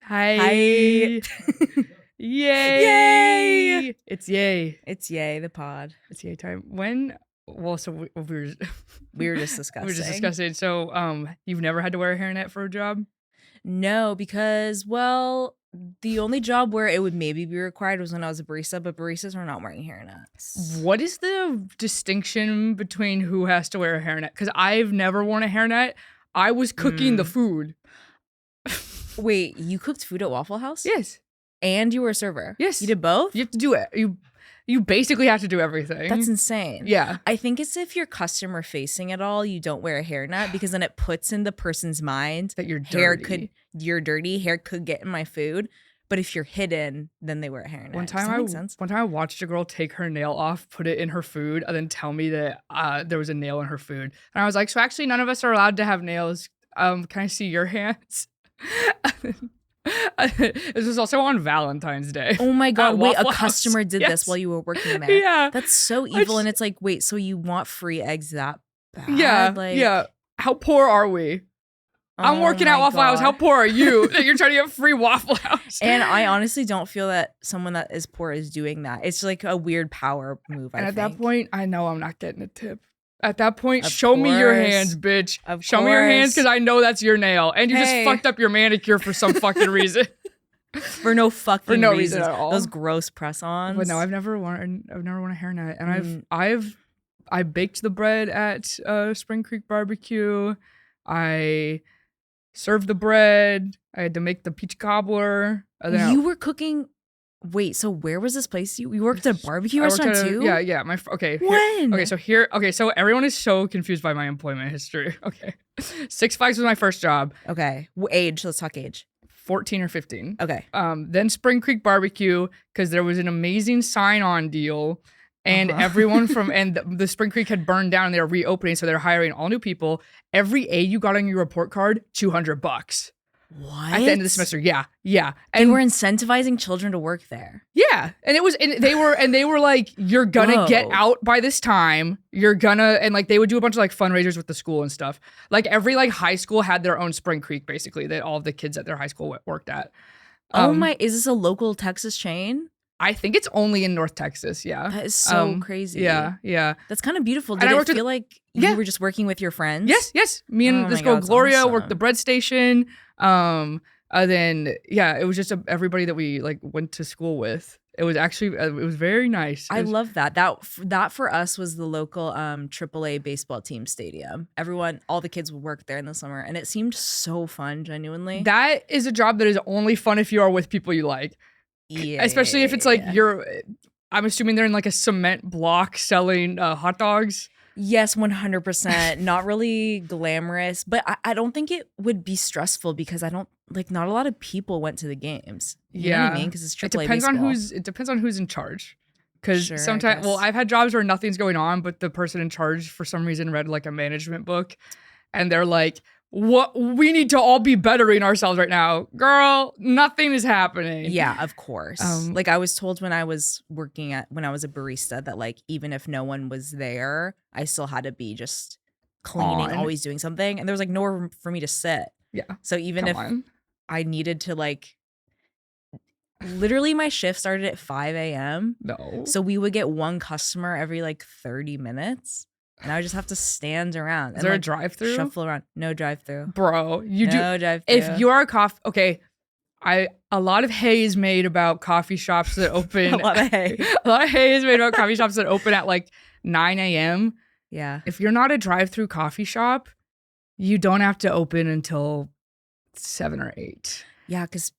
Hi. Yay! Yay! It's yay. It's yay, the pod. It's yay time. When? Well, so we were We were just discussing. we were just discussing. So, you've never had to wear a hairnet for a job? No, because, well, the only job where it would maybe be required was when I was a barista, but baristas are not wearing hairnets. What is the distinction between who has to wear a hairnet? Because I've never worn a hairnet. I was cooking the food. Wait, you cooked food at Waffle House? Yes. And you were a server? Yes. You did both? You have to do it. You basically have to do everything. That's insane. Yeah. I think it's if you're customer facing at all, you don't wear a hairnet because then it puts in the person's mind That you're dirty. You're dirty, hair could get in my food. But if you're hidden, then they wear a hairnet. One Does that make sense? time I watched a girl take her nail off, put it in her food, and then tell me that there was a nail in her food. And I was like, so actually none of us are allowed to have nails. Can I see your hands? This was also on Valentine's Day. Oh my God, wait, a Waffle House. customer did Yes. this while you were working there. Yeah. That's so evil. And it's like, wait, so you want free eggs that bad? Yeah. Like, yeah. How poor are we? I'm oh working at my Waffle House. How God. poor are you that you're trying to get free Waffle House? And I honestly don't feel that someone that is poor is doing that. It's like a weird power move, I And at think. that point, I know I'm not getting a tip. At that point, Of show me your course. hands, bitch. Of Show me your hands course. because I know that's your nail. And you Hey. just fucked up your manicure for some fucking reason. For no fucking For no reason reason at all. Those gross press-ons. But no, I've never worn a hairnet. And I baked the bread at Spring Creek Barbecue. I served the bread. I had to make the peach cobbler. And then You were cooking. Wait, so where was this place? You worked at a barbecue I worked restaurant at too? Yeah. When? So everyone is so confused by my employment history. Okay. Six Flags was my first job, Okay. Age. Let's talk age. 14 or 15. Okay. Then Spring Creek Barbecue, because there was an amazing sign-on deal, and everyone from the Spring Creek had burned down and they were reopening, so they're hiring all new people. Every A you got on your report card, $200 What? at the end of the semester. Yeah. They And were incentivizing children to work there. yeah, and they were like, you're gonna get Whoa. out by this time. You're gonna, and like they would do a bunch of like fundraisers with the school and stuff. Like every like high school had their own Spring Creek, basically, that all of the kids at their high school worked at. Is this a local Texas chain? I think it's only in North Texas. Yeah. That is so crazy. Yeah. That's kind of beautiful. And Did I it worked at- feel like Yeah. you were just working with your friends? Yes. Me and Oh this my girl God, that's Gloria awesome. worked the bread station. Then yeah, it was just everybody that we like went to school with. It was actually it was very nice. I love that. That for us was the local AAA baseball team stadium. All the kids would work there in the summer, and it seemed so fun, genuinely. That is a job that is only fun if you are with people you like. Yeah, Especially if it's like I'm assuming they're in like a cement block selling hot dogs. Yes, 100%. Not really glamorous, but I don't think it would be stressful because not a lot of people went to the games. You know what I mean? Because it's AAA It depends baseball. on who's in charge. Because Sure, I sometimes, guess. I've had jobs where nothing's going on, but the person in charge for some reason read like a management book, and they're like, "What? We need to all be bettering ourselves right now, girl. Nothing is happening." Yeah, of course. Like I was told when I was a barista that like even if no one was there, I still had to be just cleaning, On. always doing something, and there was like nowhere for me to sit. Yeah. So even Come if on. I needed to like, literally my shift started at 5 a.m. No. So we would get one customer every like 30 minutes, and I would just have to stand around. Is there a drive-through? Shuffle around. No drive-through. Bro, you No do. drive-through. If you are a coffee, a lot of hay is made about coffee shops that open. A lot of hay. A lot of hay is made about coffee shops that open at like 9 a.m. Yeah. If you're not a drive-through coffee shop, you don't have to open until 7 or 8. Yeah, because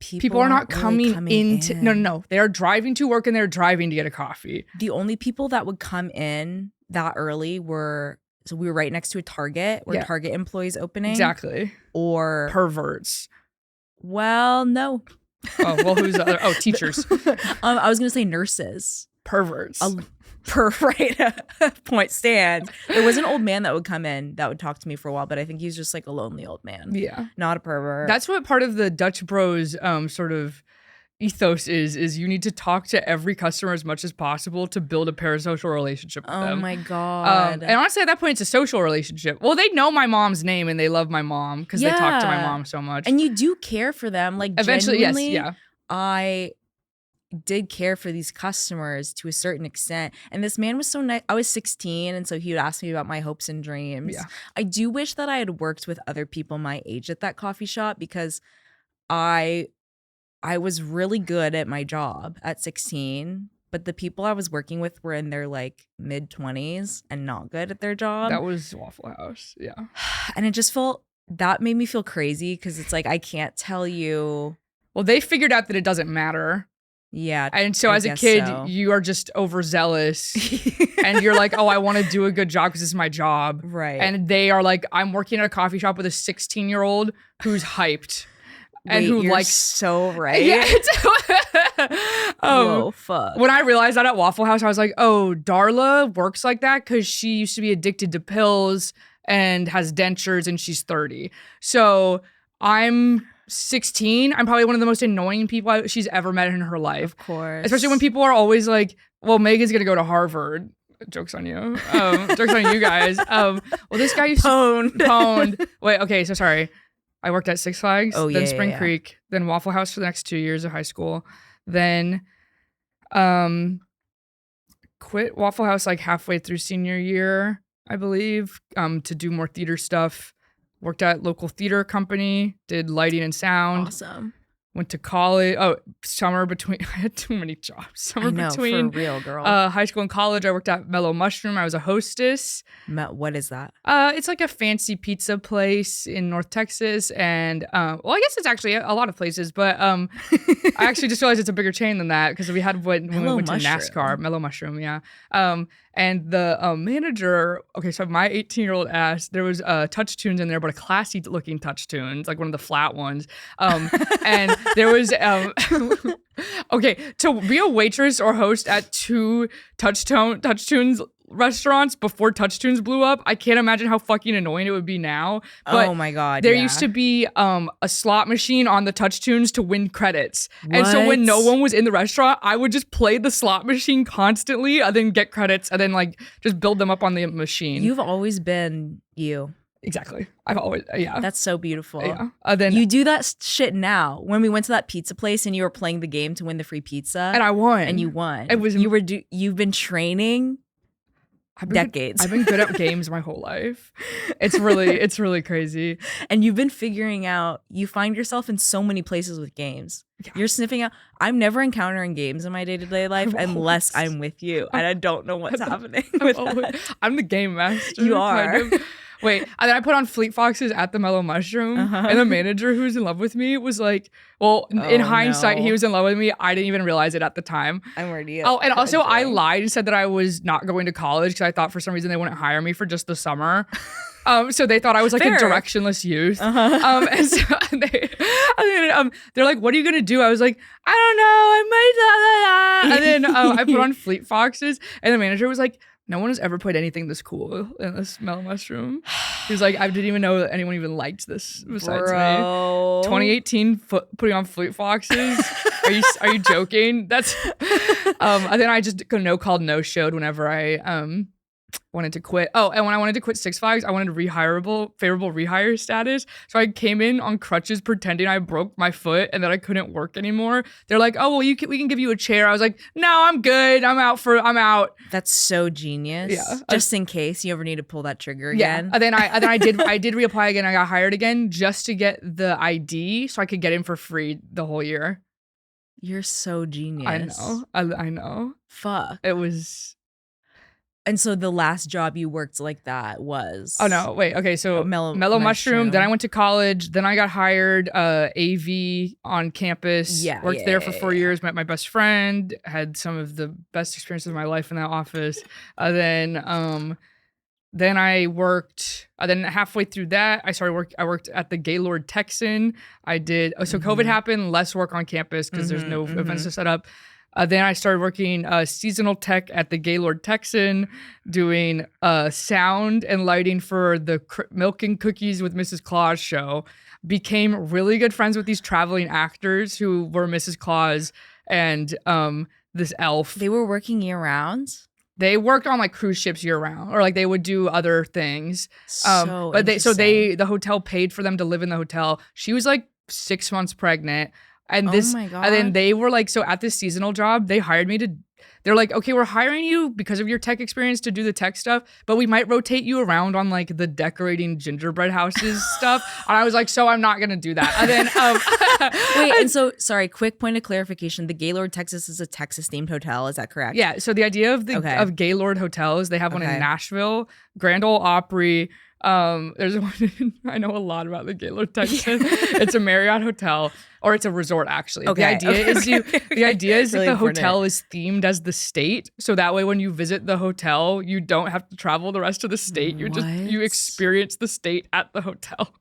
People are not aren't really coming into in. no. They are driving to work and they're driving to get a coffee. The only people that would come in that early we were right next to a Target where Yeah. Target employees opening. Exactly. Or Perverts. well, no. Oh, well, who's the other? Oh, teachers. I was gonna say nurses. Perverts. Point stand. There was an old man that would come in that would talk to me for a while, but I think he's just like a lonely old man. Yeah. Not a pervert. That's what part of the Dutch Bros sort of ethos is you need to talk to every customer as much as possible to build a parasocial relationship with them. Oh my God. And honestly, at that point, it's a social relationship. Well, they know my mom's name and they love my mom because they talk to my mom so much. And you do care for them. Like, eventually, genuinely, yes, yeah. I did care for these customers to a certain extent. And this man was so nice. I was 16, and so he would ask me about my hopes and dreams. Yeah. I do wish that I had worked with other people my age at that coffee shop, because I was really good at my job at 16, but the people I was working with were in their like mid-20s and not good at their job. That was Waffle House, yeah. And it just that made me feel crazy, because it's like, I can't tell you. Well, they figured out that it doesn't matter. Yeah. And so as a kid, you are just overzealous and you're like, oh, I want to do a good job because this is my job. Right. And they are like, I'm working at a coffee shop with a 16-year-old who's hyped. And wait, who you're likes so right. Yeah. Whoa, fuck. When I realized that at Waffle House, I was like, oh, Darla works like that because she used to be addicted to pills and has dentures and she's 30. So I'm 16. I'm probably one of the most annoying people she's ever met in her life. Of course. Especially when people are always like, well, Megan's going to go to Harvard. Joke's on you. Joke's on you guys. Well, this guy used to pwned. Wait, okay, so sorry. I worked at Six Flags, then Spring Creek, then Waffle House for the next 2 years of high school. Then quit Waffle House like halfway through senior year, I believe, to do more theater stuff. Worked at local theater company, did lighting and sound. Awesome. Went to college. Oh, summer between. I had too many jobs. Summer between for real, girl. High school and college, I worked at Mellow Mushroom. I was a hostess. What is that? It's like a fancy pizza place in North Texas, and well, I guess it's actually a lot of places, but I actually just realized it's a bigger chain than that because we had when we went to NASCAR, Mellow Mushroom, yeah. And the manager, okay, so my 18-year-old asked, there was Touch Tunes in there, but a classy looking Touch Tunes, like one of the flat ones. And there was, okay, to be a waitress or host at two Touch Tunes restaurants before Touch Tunes blew up, I can't imagine how fucking annoying it would be now. But oh my God. There used to be a slot machine on the Touch Tunes to win credits. And so when no one was in the restaurant, I would just play the slot machine constantly and then get credits and then like just build them up on the machine. You've always been you. Exactly. I've always, yeah. That's so beautiful. Yeah. Then you do that shit now. When we went to that pizza place and you were playing the game to win the free pizza. And I won. And you won. It was, you've been training decades. I've been good at games my whole life. It's really crazy. And you've been figuring out, you find yourself in so many places with games. Yeah. You're sniffing out. I'm never encountering games in my day-to-day life unless I'm with you. And I don't know what's happening with that. I'm the game master. You are. Kind of. Wait, and then I put on Fleet Foxes at the Mellow Mushroom, and the manager who's in love with me was like, well, in hindsight, he was in love with me. I didn't even realize it at the time. I'm already. Oh, and also I lied and said that I was not going to college because I thought for some reason they wouldn't hire me for just the summer. So they thought I was like a directionless youth. And so they're like, what are you going to do? I was like, I don't know. I might. And then I put on Fleet Foxes, and the manager was like, no one has ever played anything this cool in this Mellow Mushroom. He was like, I didn't even know that anyone even liked this besides me. 2018, putting on Fleet Foxes. Are you joking? That's. And then I just called no showed whenever I wanted to quit. Oh, and when I wanted to quit Six Flags, I wanted favorable rehire status. So I came in on crutches pretending I broke my foot and that I couldn't work anymore. They're like, oh, well, we can give you a chair. I was like, no, I'm good. I'm out. That's so genius. Yeah. Just in case you ever need to pull that trigger again. Yeah. And then I did reapply again. I got hired again just to get the ID so I could get in for free the whole year. You're so genius. I know. Fuck. It was. And so the last job you worked like that was? Oh, no. Wait. Okay. So Mellow Mushroom. Then I went to college. Then I got hired AV on campus. Yeah. Worked there for 4 years. Met my best friend. Had some of the best experiences of my life in that office. Then I worked. Then halfway through that, I worked at the Gaylord Texan. I did. So COVID happened. Less work on campus because there's no events to set up. Then I started working seasonal tech at the Gaylord Texan, doing sound and lighting for the Milk and Cookies with Mrs. Claus show. Became really good friends with these traveling actors who were Mrs. Claus and this elf. They were working year round? They worked on like cruise ships year round, or like they would do other things. But the hotel paid for them to live in the hotel. She was like 6 months pregnant. And oh my God. And then they were like, so at this seasonal job, they hired me they're like, okay, we're hiring you because of your tech experience to do the tech stuff, but we might rotate you around on like the decorating gingerbread houses stuff. And I was like, so I'm not going to do that. And then, wait, and so, sorry, quick point of clarification. The Gaylord Texas is a Texas themed hotel. Is that correct? Yeah. So the idea of Gaylord hotels, they have one in Nashville, Grand Ole Opry. There's one, I know a lot about the Gaylord Texas. It's a Marriott hotel, or it's a resort actually. Okay. The idea is really that the important. hotel is themed as the state, so that way when you visit the hotel, you don't have to travel the rest of the state. You experience the state at the hotel.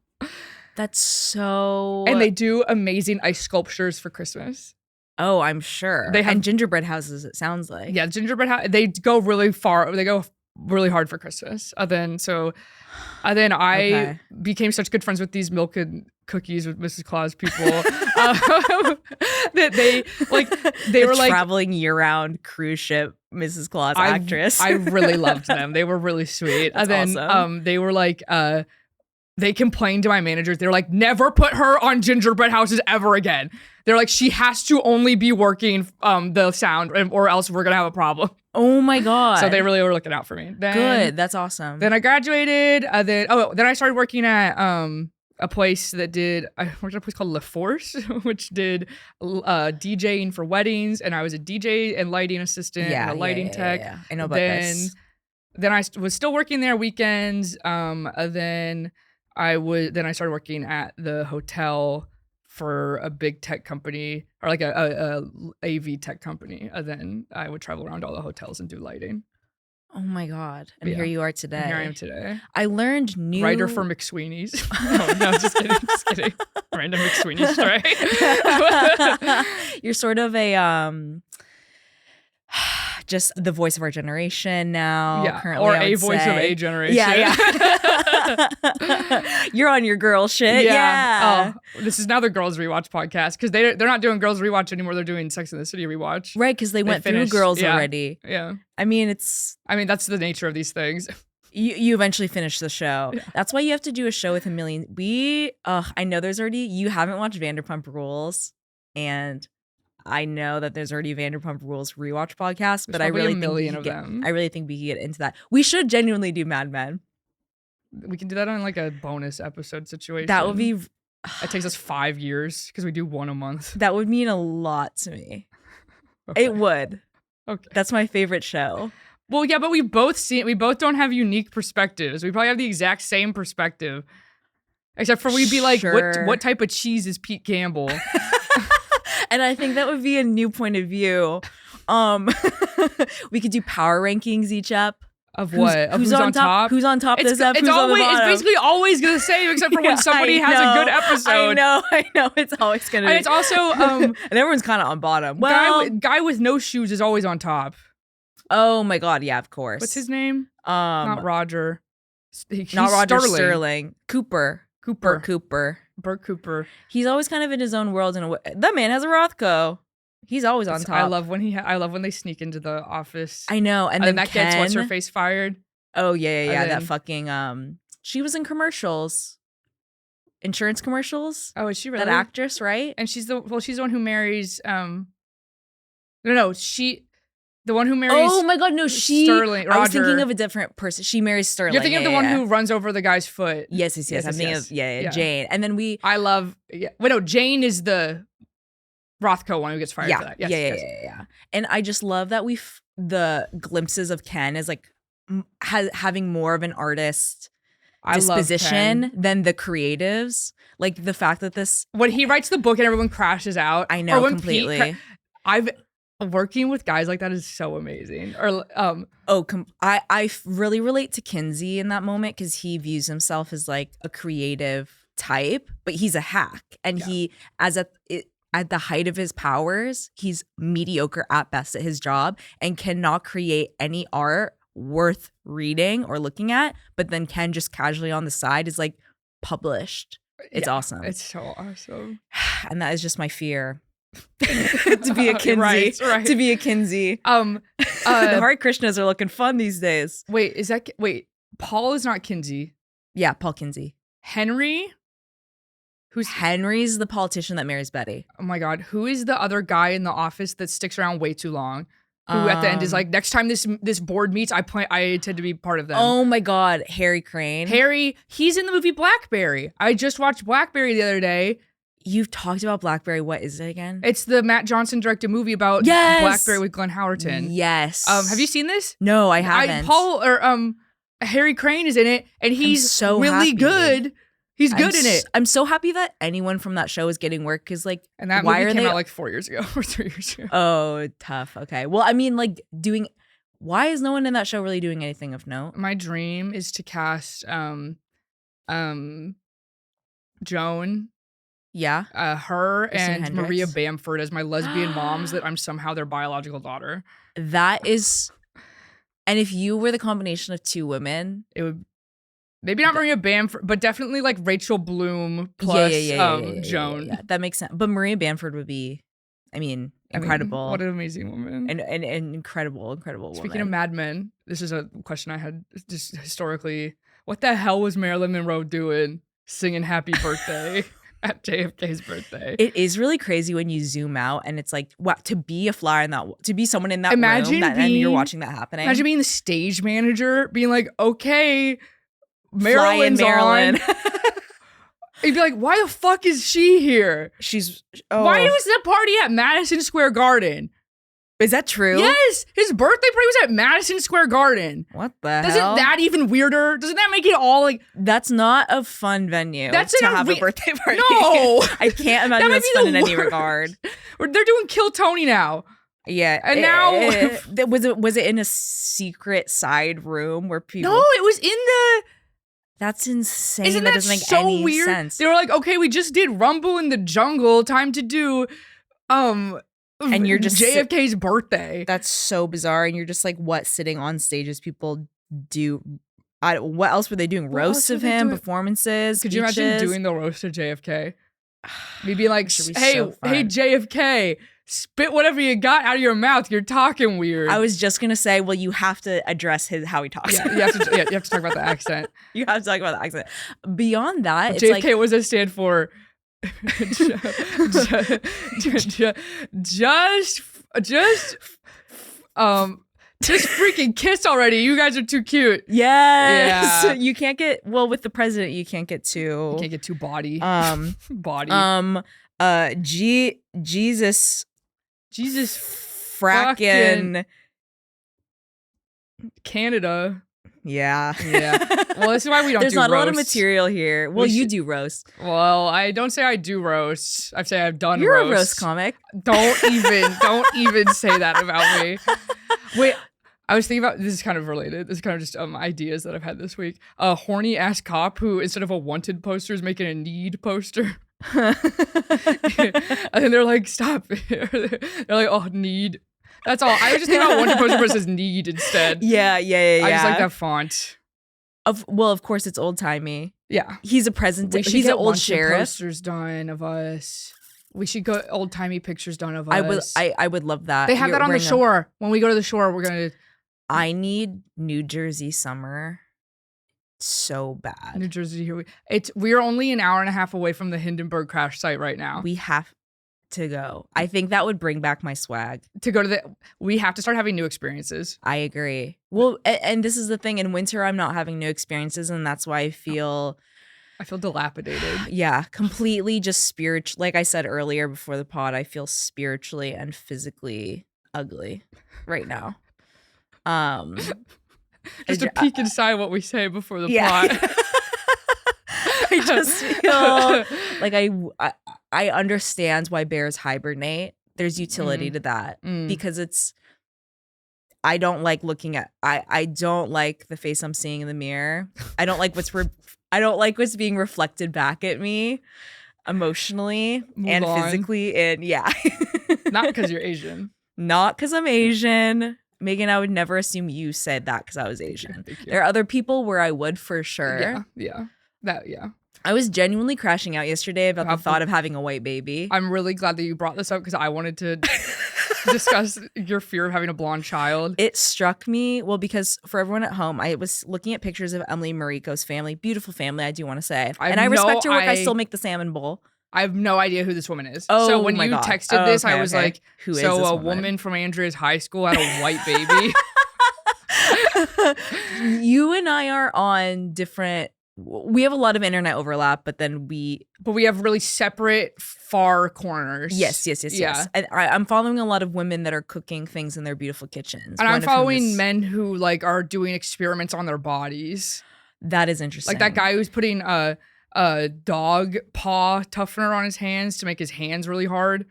That's so. And they do amazing ice sculptures for Christmas. Oh, I'm sure. They have and gingerbread houses, it sounds like. Yeah, gingerbread house. They go really far. They go really hard for Christmas. Then I became such good friends with these Milk and Cookies with Mrs. Claus people that they were like traveling year-round cruise ship Mrs. Claus actress. I really loved them. They were really sweet. That's and then awesome. They were like they complained to my managers. They're like, never put her on gingerbread houses ever again. They're like, she has to only be working the sound, or else we're gonna have a problem. Oh my God. So they really were looking out for me. Good. That's awesome. Then I graduated. Then I started working at a place I worked at a place called La Force, which did DJing for weddings, and I was a DJ and lighting assistant and a lighting tech. Yeah. I know about this. Then I was still working there weekends. Then I started working at the hotel for a big tech company, or like a AV tech company. And then I would travel around all the hotels and do lighting. Oh my God. And here you are today. And here I am today. I learned new. Writer for McSweeney's. no, just kidding. Random McSweeney's story. You're sort of a just the voice of our generation now. Yeah, currently, or a voice of a generation. Yeah. You're on your girl shit. Yeah. Oh, this is now the Girls Rewatch podcast, because they're not doing Girls Rewatch anymore. They're doing Sex and the City Rewatch. Right, because they went through Girls already. Yeah. I mean, that's the nature of these things. You eventually finish the show. Yeah. That's why you have to do a show with a million. I know you haven't watched Vanderpump Rules, and I know that there's already Vanderpump Rules rewatch podcast, but I really think we could get into that. We should genuinely do Mad Men. We can do that on like a bonus episode situation. That would be. It takes us 5 years because we do one a month. That would mean a lot to me. Okay. It would. Okay. That's my favorite show. Well, yeah, but we both don't have unique perspectives. We probably have the exact same perspective, except for we'd be like, what type of cheese is Pete Campbell? And I think that would be a new point of view. We could do power rankings each up. Of what? Who's on top? Who's on top this episode? It's basically always gonna say, except for when somebody has a good episode. I know. It's always gonna be. And it's also and everyone's kind of on bottom. Well, guy with no shoes is always on top. Oh my God! Yeah, of course. What's his name? Not Roger. Not Roger Sterling. Burt Cooper. He's always kind of in his own world in a way. That man has a Rothko. He's always on top. I love when they sneak into the office. I know, and then that gets what's her face fired. Oh yeah. That fucking she was in commercials, insurance commercials. Oh, is she really? That actress, right? And she's the one who marries. The one who marries. Oh my God, no, Sterling. Roger. I was thinking of a different person. She marries Sterling. You're thinking of the one who runs over the guy's foot. Yes. I'm thinking of Jane, and then I love. Yeah. Wait, no, Jane is the Rothko one who gets fired for that. Yes, yeah. And I just love that the glimpses of Ken as like having more of an artist disposition than the creatives. Like the fact that when he writes the book and everyone crashes out. I know completely. Working with guys like that is so amazing. Or I really relate to Kinsey in that moment because he views himself as like a creative type, but he's a hack, and he at the height of his powers, he's mediocre at best at his job and cannot create any art worth reading or looking at, but then Ken just casually on the side is like published. It's awesome. It's so awesome. And that is just my fear. To be a Kinsey. Right. To be a Kinsey. The Hare Krishnas are looking fun these days. Wait, Paul is not Kinsey. Yeah, Paul Kinsey. Henry? Henry's the politician that marries Betty. Oh my God. Who is the other guy in the office that sticks around way too long? Who at the end is like, next time this board meets, I intend to be part of them. Oh my God, Harry Crane. Harry, he's in the movie Blackberry. I just watched Blackberry the other day. You've talked about Blackberry. What is it again? It's the Matt Johnson directed movie about Blackberry with Glenn Howerton. Yes. Have you seen this? No, I haven't. Harry Crane is in it, and he's so really happy. good. He's good in it. I'm so happy that anyone from that show is getting work because, like, and that why movie are came they out like 4 years ago or 3 years ago. Oh, tough. Okay. Well, I mean, like, why is no one in that show really doing anything of note? My dream is to cast Joan. Yeah. Her Kristen and Hendricks. Maria Bamford as my lesbian moms that I'm somehow their biological daughter. That is, and if you were the combination of two women, It would maybe not Maria Bamford, but definitely like Rachel Bloom plus Joan. Yeah, that makes sense. But Maria Bamford would be, I mean, incredible. What an amazing woman. And incredible woman. Speaking of Mad Men, this is a question I had just historically. What the hell was Marilyn Monroe doing singing Happy Birthday at JFK's birthday? It is really crazy when you zoom out and it's like, wow, to be a fly in that, to be someone in that room and you're watching that happening. Imagine being the stage manager, being like, okay, Marilyn's on. You'd be like, why the fuck is she here? Why was the party at Madison Square Garden? Is that true? Yes, his birthday party was at Madison Square Garden. What the hell? Isn't that even weirder? Doesn't that make it all like... That's not a fun venue to have a birthday party. No! I can't imagine that's fun in any regard. They're doing Kill Tony now. Yeah. And now... was it in a secret side room where people... No, it was in the... That's insane. Isn't that doesn't make so any weird? sense. They were like, okay, we just did Rumble in the Jungle. Time to do and you're just JFK's birthday. That's so bizarre. And you're just like, what, sitting on stage as people do? What else were they doing? Roasts of him, performances. Could you imagine doing the roast of JFK? Maybe like, hey, JFK, spit whatever you got out of your mouth. You're talking weird. I was just gonna say, well, you have to address how he talks. Yeah, you have to talk about the accent. You have to talk about the accent. Beyond that, it's JFK, like, what does it stand for? Just freaking kiss already. You guys are too cute. Yes. Yeah. You can't get, well, with the president, you can't get too. You can't get too body. Body. Jesus fracking Canada. Yeah. Well, this is why we don't There's do not roasts. a lot of material here. Well, you do roast. Well, I don't say I do roast. I say I've done You're roast. a roast comic. Don't even say that about me. Wait, I was thinking about, this is kind of related. This is kind of just ideas that I've had this week. A horny ass cop who, instead of a wanted poster, is making a need poster. And then they're like, stop. They're like, oh, need. That's all. I was just thinking about wanted poster, but it says need instead. Yeah. I just like that font. Of course, it's old timey. Yeah, he's a present. He's an old sheriff. Posters done of us. We should go old timey pictures done of us. I would love that. They have that on the shore. When we go to the shore, we're gonna. I need New Jersey summer so bad. New Jersey here. We're only an hour and a half away from the Hindenburg crash site right now. We have to go. I think that would bring back my swag. We have to start having new experiences. I agree. Well, and this is the thing. In winter, I'm not having new experiences, and that's why I feel dilapidated. Yeah, completely just spiritual. Like I said earlier before the pod, I feel spiritually and physically ugly right now. Just a peek inside what we say before the pod. I just feel like I understand why bears hibernate. There's utility to that because I don't like looking at I don't like the face I'm seeing in the mirror. I don't like what's being reflected back at me. emotionally Move and on. physically. And yeah. Not because you're Asian. Not because I'm Asian. Megan, I would never assume you said that because I was Asian. Thank you. There are other people where I would for sure. Yeah. I was genuinely crashing out yesterday about the thought of having a white baby. I'm really glad that you brought this up because I wanted to discuss your fear of having a blonde child. It struck me, well, because for everyone at home, I was looking at pictures of Emily Mariko's family. Beautiful family, I do want to say. And I respect her work. I still make the salmon bowl. I have no idea who this woman is. Oh, so when my you God. texted this, I was like, who is so this a woman? woman from Andrea's high school had a white baby? You and I are on different, we have a lot of internet overlap, but we have really separate far corners. Yes. I'm following a lot of women that are cooking things in their beautiful kitchens. And I'm following men who like are doing experiments on their bodies. That is interesting. Like that guy who's putting a dog paw toughener on his hands to make his hands really hard.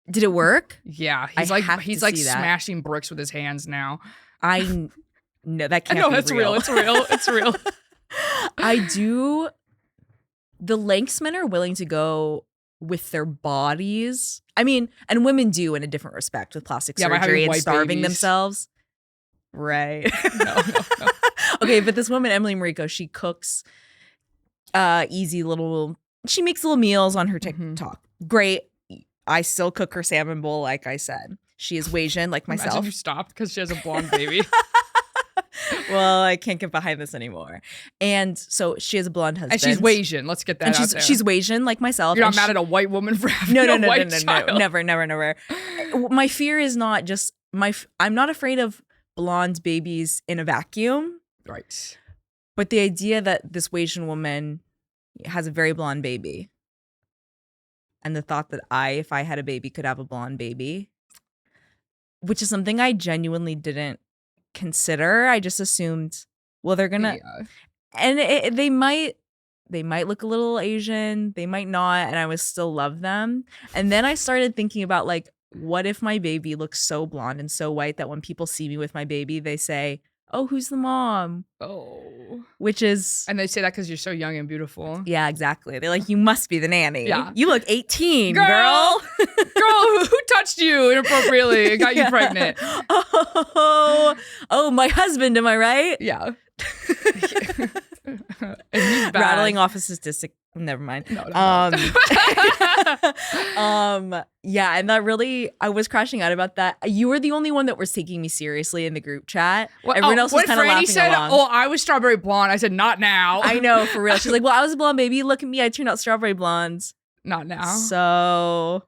Did it work? Yeah, he's like smashing bricks with his hands now. No, that can't. No, be it's real. It's real. It's real. I do. The lengths men are willing to go with their bodies. I mean, and women do in a different respect with plastic surgery and starving themselves. Right. No. Okay, but this woman, Emily Mariko, she cooks she makes little meals on her TikTok. Great. I still cook her salmon bowl, like I said. She is Asian, like myself. Imagine you stopped because she has a blonde baby. Well, I can't get behind this anymore. And so she has a blonde husband. And she's Asian. Let's get that out there. She's Asian, like myself. You're not mad at a white woman for having a white child? No. Never. My fear is not just I'm not afraid of blonde babies in a vacuum. Right. But the idea that this Asian woman has a very blonde baby, and the thought that if I had a baby, could have a blonde baby, which is something I genuinely didn't consider. I just assumed, well, they're gonna, and they might look a little Asian, they might not, and I would still love them. And then I started thinking about like, what if my baby looks so blonde and so white that when people see me with my baby, they say, "Oh, who's the mom?" Oh. Which is... And they say that because you're so young and beautiful. Yeah, exactly. They're like, you must be the nanny. Yeah. You look 18, girl. Girl, who touched you inappropriately and got you pregnant? Oh, my husband, am I right? Yeah. And he's bad. Rattling off a statistic. Never mind. No, yeah, and that really, I was crashing out about that. You were the only one that was taking me seriously in the group chat. Everyone else was kind of laughing along. Oh, I was strawberry blonde. I said, not now. I know, for real. She's like, well, I was a blonde baby. Look at me. I turned out strawberry blondes. Not now. So...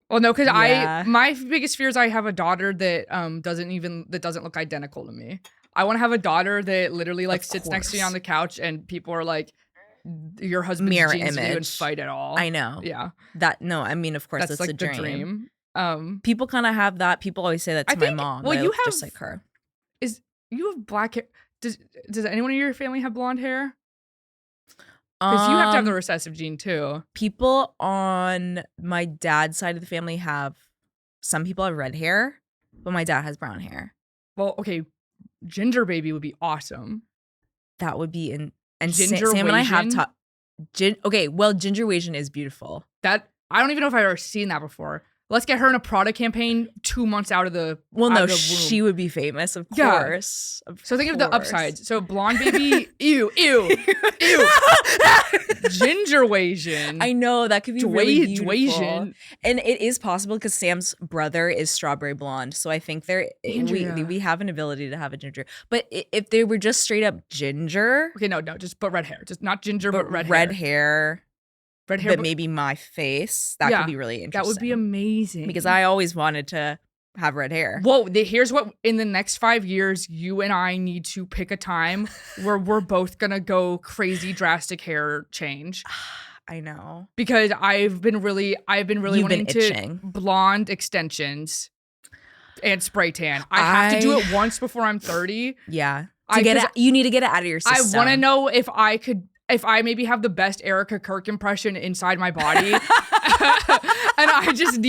Well, no, because my biggest fear is I have a daughter that doesn't look identical to me. I want to have a daughter that literally like sits next to me on the couch and people are like, your husband's mirror genes image. you and fight at all. I know. Yeah. I mean, of course, that's like a dream. The dream. People kind of have that. People always say that to my mom. Well, you have just like her. You have black hair. Does anyone in your family have blonde hair? Because you have to have the recessive gene too. People on my dad's side of the family some people have red hair, but my dad has brown hair. Well, okay, ginger baby would be awesome. That would be and ginger Sam and I have okay, well, ginger Asian is beautiful. That I don't even know if I've ever seen that before. Let's get her in a Prada campaign 2 months out of the she would be famous, of course. So think of the upsides. So blonde baby, ew. Ginger Asian. I know, that could be really beautiful. And it is possible because Sam's brother is strawberry blonde. So I think we have an ability to have a ginger. But if they were just straight up ginger. Okay, no, just red hair. Just not ginger, but red hair. Red hair. Red hair, but maybe my face. That could be really interesting. That would be amazing. Because I always wanted to have red hair. Well, here's what, in the next 5 years, you and I need to pick a time where we're both gonna go crazy drastic hair change. I know. Because I've been really wanting to blonde extensions and spray tan. I have to do it once before I'm 30. Yeah. You need to get it out of your system. I want to know if I maybe have the best Erica Kirk impression inside my body. And I just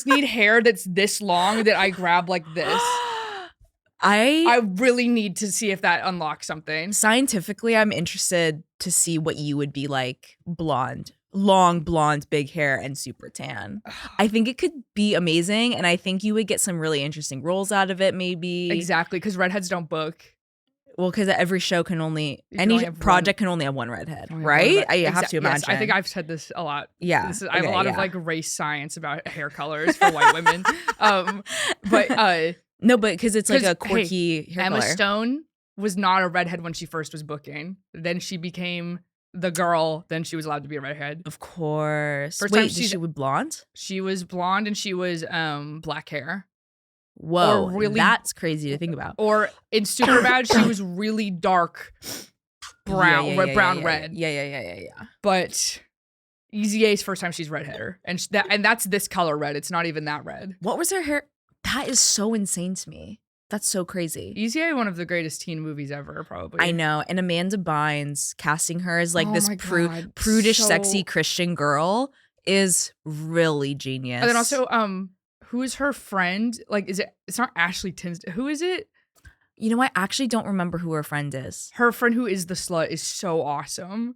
need hair that's this long that I grab like this. I really need to see if that unlocks something. Scientifically, I'm interested to see what you would be like blonde long blonde, big hair, and super tan. I think it could be amazing, and I think you would get some really interesting roles out of it, maybe. Exactly, because redheads don't book. Well, because every show can only, You can any only have project can only have one redhead, Only have right? one I have to imagine. Yes, I think I've said this a lot. Yeah. I have a okay, lot of like race science about hair colors for white women. But No, but because it's like 'cause, a quirky hair Emma color. Stone was not a redhead when she first was booking. Then she became the girl. Then she was allowed to be a redhead. Of course. First time Wait, she was blonde? She was blonde and she was black hair. Whoa, Or really- that's crazy to think about. Or in Superbad, she was really dark brown, brown red. Yeah. But Easy A's first time she's redheader, and that's this color red. It's not even that red. What was her hair? That is so insane to me. That's so crazy. Easy A, one of the greatest teen movies ever, probably. I know. And Amanda Bynes casting her as like Oh this my God, prudish, so- sexy Christian girl is really genius. And then also, who is her friend? Like, it's not Ashley Tinsdale. Who is it? You know, I actually don't remember who her friend is. Her friend who is the slut is so awesome.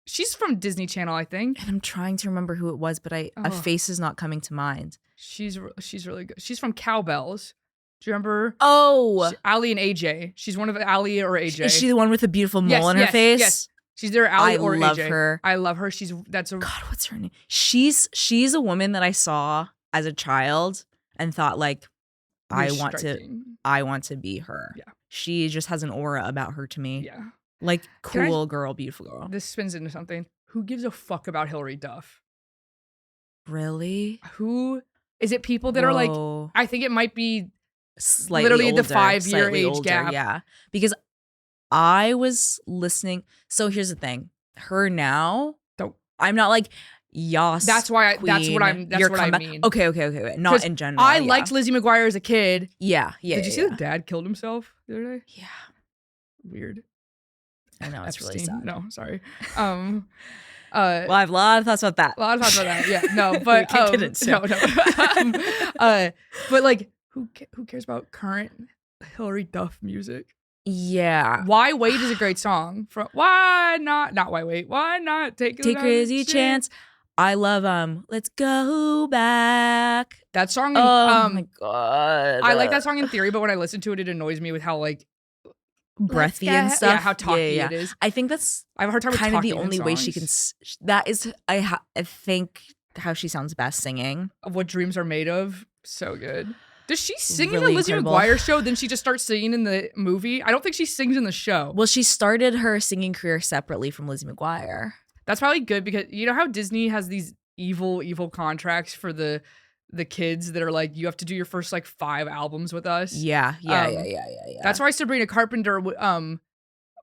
She's from Disney Channel, I think. And I'm trying to remember who it was, but a Oh. face is not coming to mind. She's really good. She's from Cowbells. Do you remember? Oh, Allie and AJ. She's one of Allie or AJ. is she the one with the beautiful mole in her face? Yes. She's either Allie I or love AJ. her. I love her. That's a God, what's her name? She's a woman that I saw as a child and thought like, really I want to be her. Yeah. She just has an aura about her to me. Yeah. Like Can I- cool girl, beautiful girl. This spins into something. Who gives a fuck about Hillary Duff? Really? Who is it? People that are like, Whoa. I think it might be Slightly literally the older, 5-year slightly age older, gap. Yeah. Because I was listening. So here's the thing. Her now, Don't- I'm not like, yas. That's why. That's what queen, That's your what I comeback. mean. Okay. Not 'Cause in general. I yeah. liked Lizzie McGuire as a kid. Yeah. Did you see the dad killed himself the other day? Yeah. Weird. I know. It's really Epstein. sad. No, sorry. Well, I have a lot of thoughts about that. A lot of thoughts about that. Yeah, no, but We can't get into no. But like, who cares about current Hillary Duff music? Yeah. Why Wait is a great song. From Why Not Why Wait? Why not take Take crazy chance. I love Let's Go Back. That song. Oh my god. I like that song in theory, but when I listen to it, it annoys me with how like breathy and stuff. Yeah, how talky Yeah. it is. I think that's I have a hard time with kind of the talking in only way she songs. can. That is, I think how she sounds best singing. Of What Dreams Are Made Of. So good. Does she sing in Really the Lizzie incredible. McGuire show? Then she just starts singing in the movie? I don't think she sings in the show. Well, she started her singing career separately from Lizzie McGuire. That's probably good because you know how Disney has these evil contracts for the kids that are like, you have to do your first like 5 albums with us. Yeah. That's why Sabrina Carpenter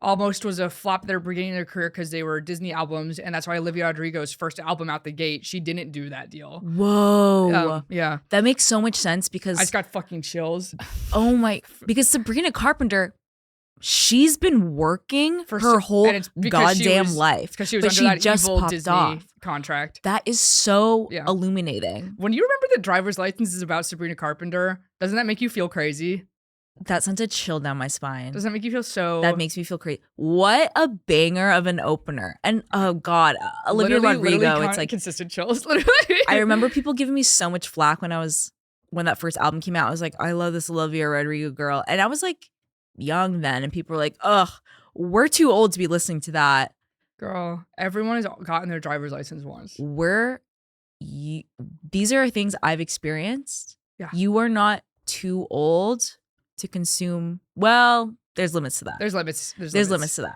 almost was a flop at their beginning of their career because they were Disney albums, and that's why Olivia Rodrigo's first album out the gate, she didn't do that deal. Whoa. Yeah, That makes so much sense because I just got fucking chills. oh my, because Sabrina Carpenter, she's been working For her so- whole and it's because she goddamn was- life. Because she was But under she that just evil popped Disney off. contract. That is so Yeah. illuminating. When you remember the driver's license is about Sabrina Carpenter, doesn't that make you feel crazy? That sent a chill down my spine. Doesn't that make you feel so? That makes me feel crazy. What a banger of an opener. And oh God, Olivia literally Rodrigo, it's like, consistent chills. Literally, I remember people giving me so much flack when that first album came out. I was like, I love this Olivia Rodrigo girl. And I was like young then. And people were like, ugh, we're too old to be listening to that. Girl, everyone has gotten their driver's license once. These are things I've experienced. Yeah. You are not too old to consume. Well, there's limits to that. There's limits. There's limits to that.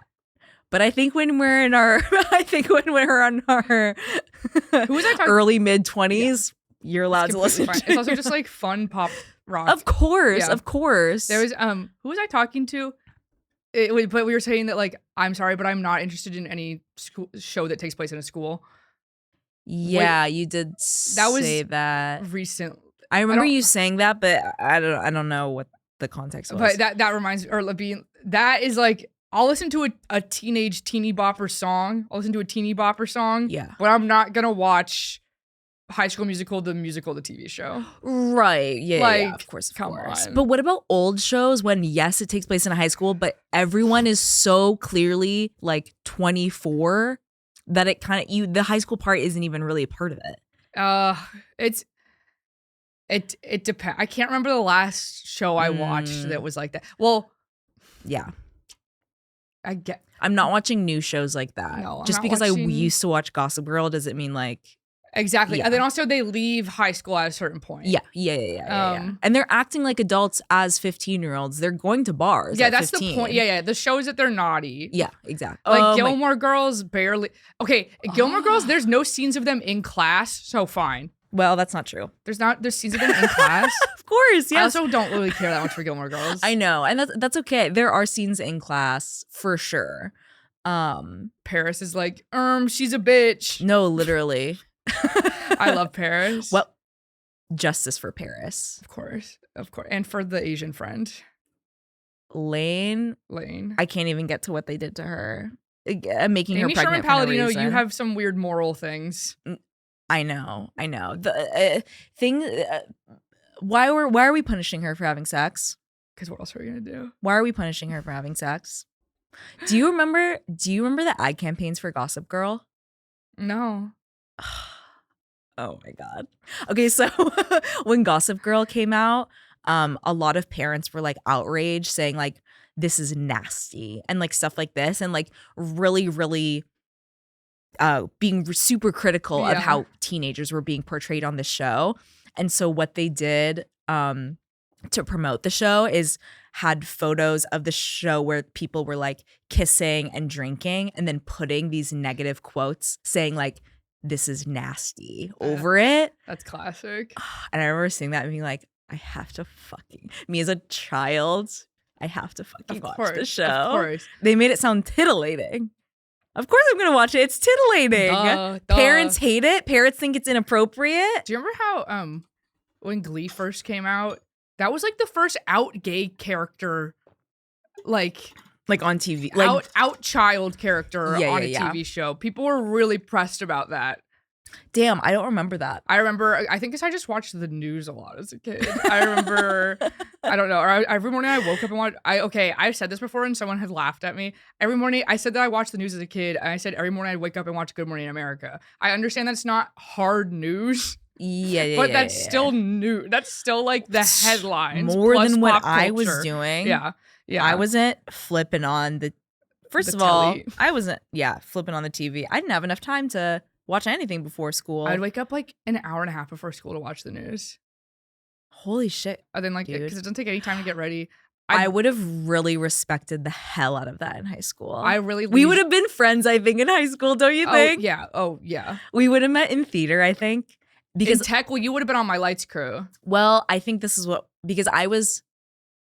But I think when we're on our Who was I talking? early mid 20s, you're allowed to listen. Fine. It's also just like fun pop rock. Of course, Yeah. of course. There was who was I talking to? But we were saying that like, I'm sorry, but I'm not interested in any show that takes place in a school. Yeah, you did That was say that. Recent. I remember don't- you saying that, but I don't know what the context was. But that reminds me, or being that is like, I'll listen to a teenage teeny bopper song. I'll listen to a teeny bopper song. Yeah. But I'm not gonna watch High School Musical, the TV show. Right. Yeah, Like, yeah, of course. come on. But what about old shows when, yes, it takes place in a high school, but everyone is so clearly like 24? that it kind of the high school part isn't even really a part of it. It depends. I can't remember the last show I watched that was like that. Well, yeah. I'm not watching new shows like that. No, just because I used to watch Gossip Girl doesn't mean like exactly. Yeah. And then also they leave high school at a certain point. Yeah. And they're acting like adults as 15-year-olds. They're going to bars. Yeah, that's 15. The point. Yeah. The shows that they're naughty. Yeah, exactly. Like Gilmore Girls barely. Okay, Gilmore Girls. There's no scenes of them in class, so fine. Well, that's not true. There's scenes of them in class. Of course, yes. I also don't really care that much for Gilmore Girls. I know, and that's okay. There are scenes in class for sure. Paris is like, she's a bitch. No, literally. I love Paris. Well, justice for Paris. Of course. And for the Asian friend. Lane. I can't even get to what they did to her. Making her pregnant for no reason. You have some weird moral things. I know. The thing. Why are we punishing her for having sex? Because what else are we gonna do? Why are we punishing her for having sex? Do you remember the ad campaigns for Gossip Girl? No. Oh my god. Okay, so when Gossip Girl came out, a lot of parents were like outraged, saying like this is nasty and like stuff like this, and like really, really being super critical of how teenagers were being portrayed on the show. And so what they did to promote the show is had photos of the show where people were like kissing and drinking and then putting these negative quotes saying like, this is nasty over it. That's classic. And I remember seeing that and being like, me as a child, I have to fucking watch the show. Of course. They made it sound titillating. Of course I'm going to watch it. It's titillating. Parents hate it. Parents think it's inappropriate. Do you remember how when Glee first came out, that was like the first out gay character, like on TV, like out child character on a TV show. People were really pressed about that. Damn, I don't remember that. I remember, I think because I just watched the news a lot as a kid. I remember, I don't know. Every morning I woke up and watched, I've said this before and someone had laughed at me. Every morning, I said that I watched the news as a kid. And I said every morning I'd wake up and watch Good Morning America. I understand that's not hard news. But that's still new. That's still like the headlines. More than what I was doing. Yeah. I wasn't flipping on First of all, I wasn't, flipping on the TV. I didn't have enough time to watch anything before school. I'd wake up like an hour and a half before school to watch the news. Holy shit. And then because it doesn't take any time to get ready. I would have really respected the hell out of that in high school. We would have been friends, I think, in high school, don't you think? Oh, yeah. We would have met in theater, I think. Because in tech, you would have been on my lights crew. Well, I think this is because I was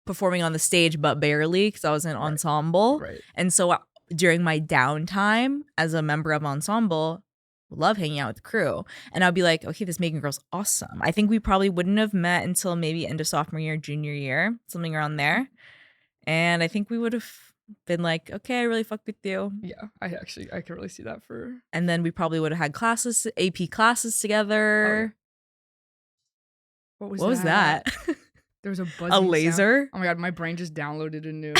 performing on the stage, but barely, because I was in ensemble. Right. And so during my downtime as a member of ensemble, love hanging out with the crew. And I'd be like, okay, this Megan girl's awesome. I think we probably wouldn't have met until maybe end of sophomore year, junior year, something around there. And I think we would have been like, okay, I really fucked with you. Yeah, I could really see that for. And then we probably would have had AP classes together. Oh. What was that? There was a buzzing a laser. Sound. Oh my god, my brain just downloaded a new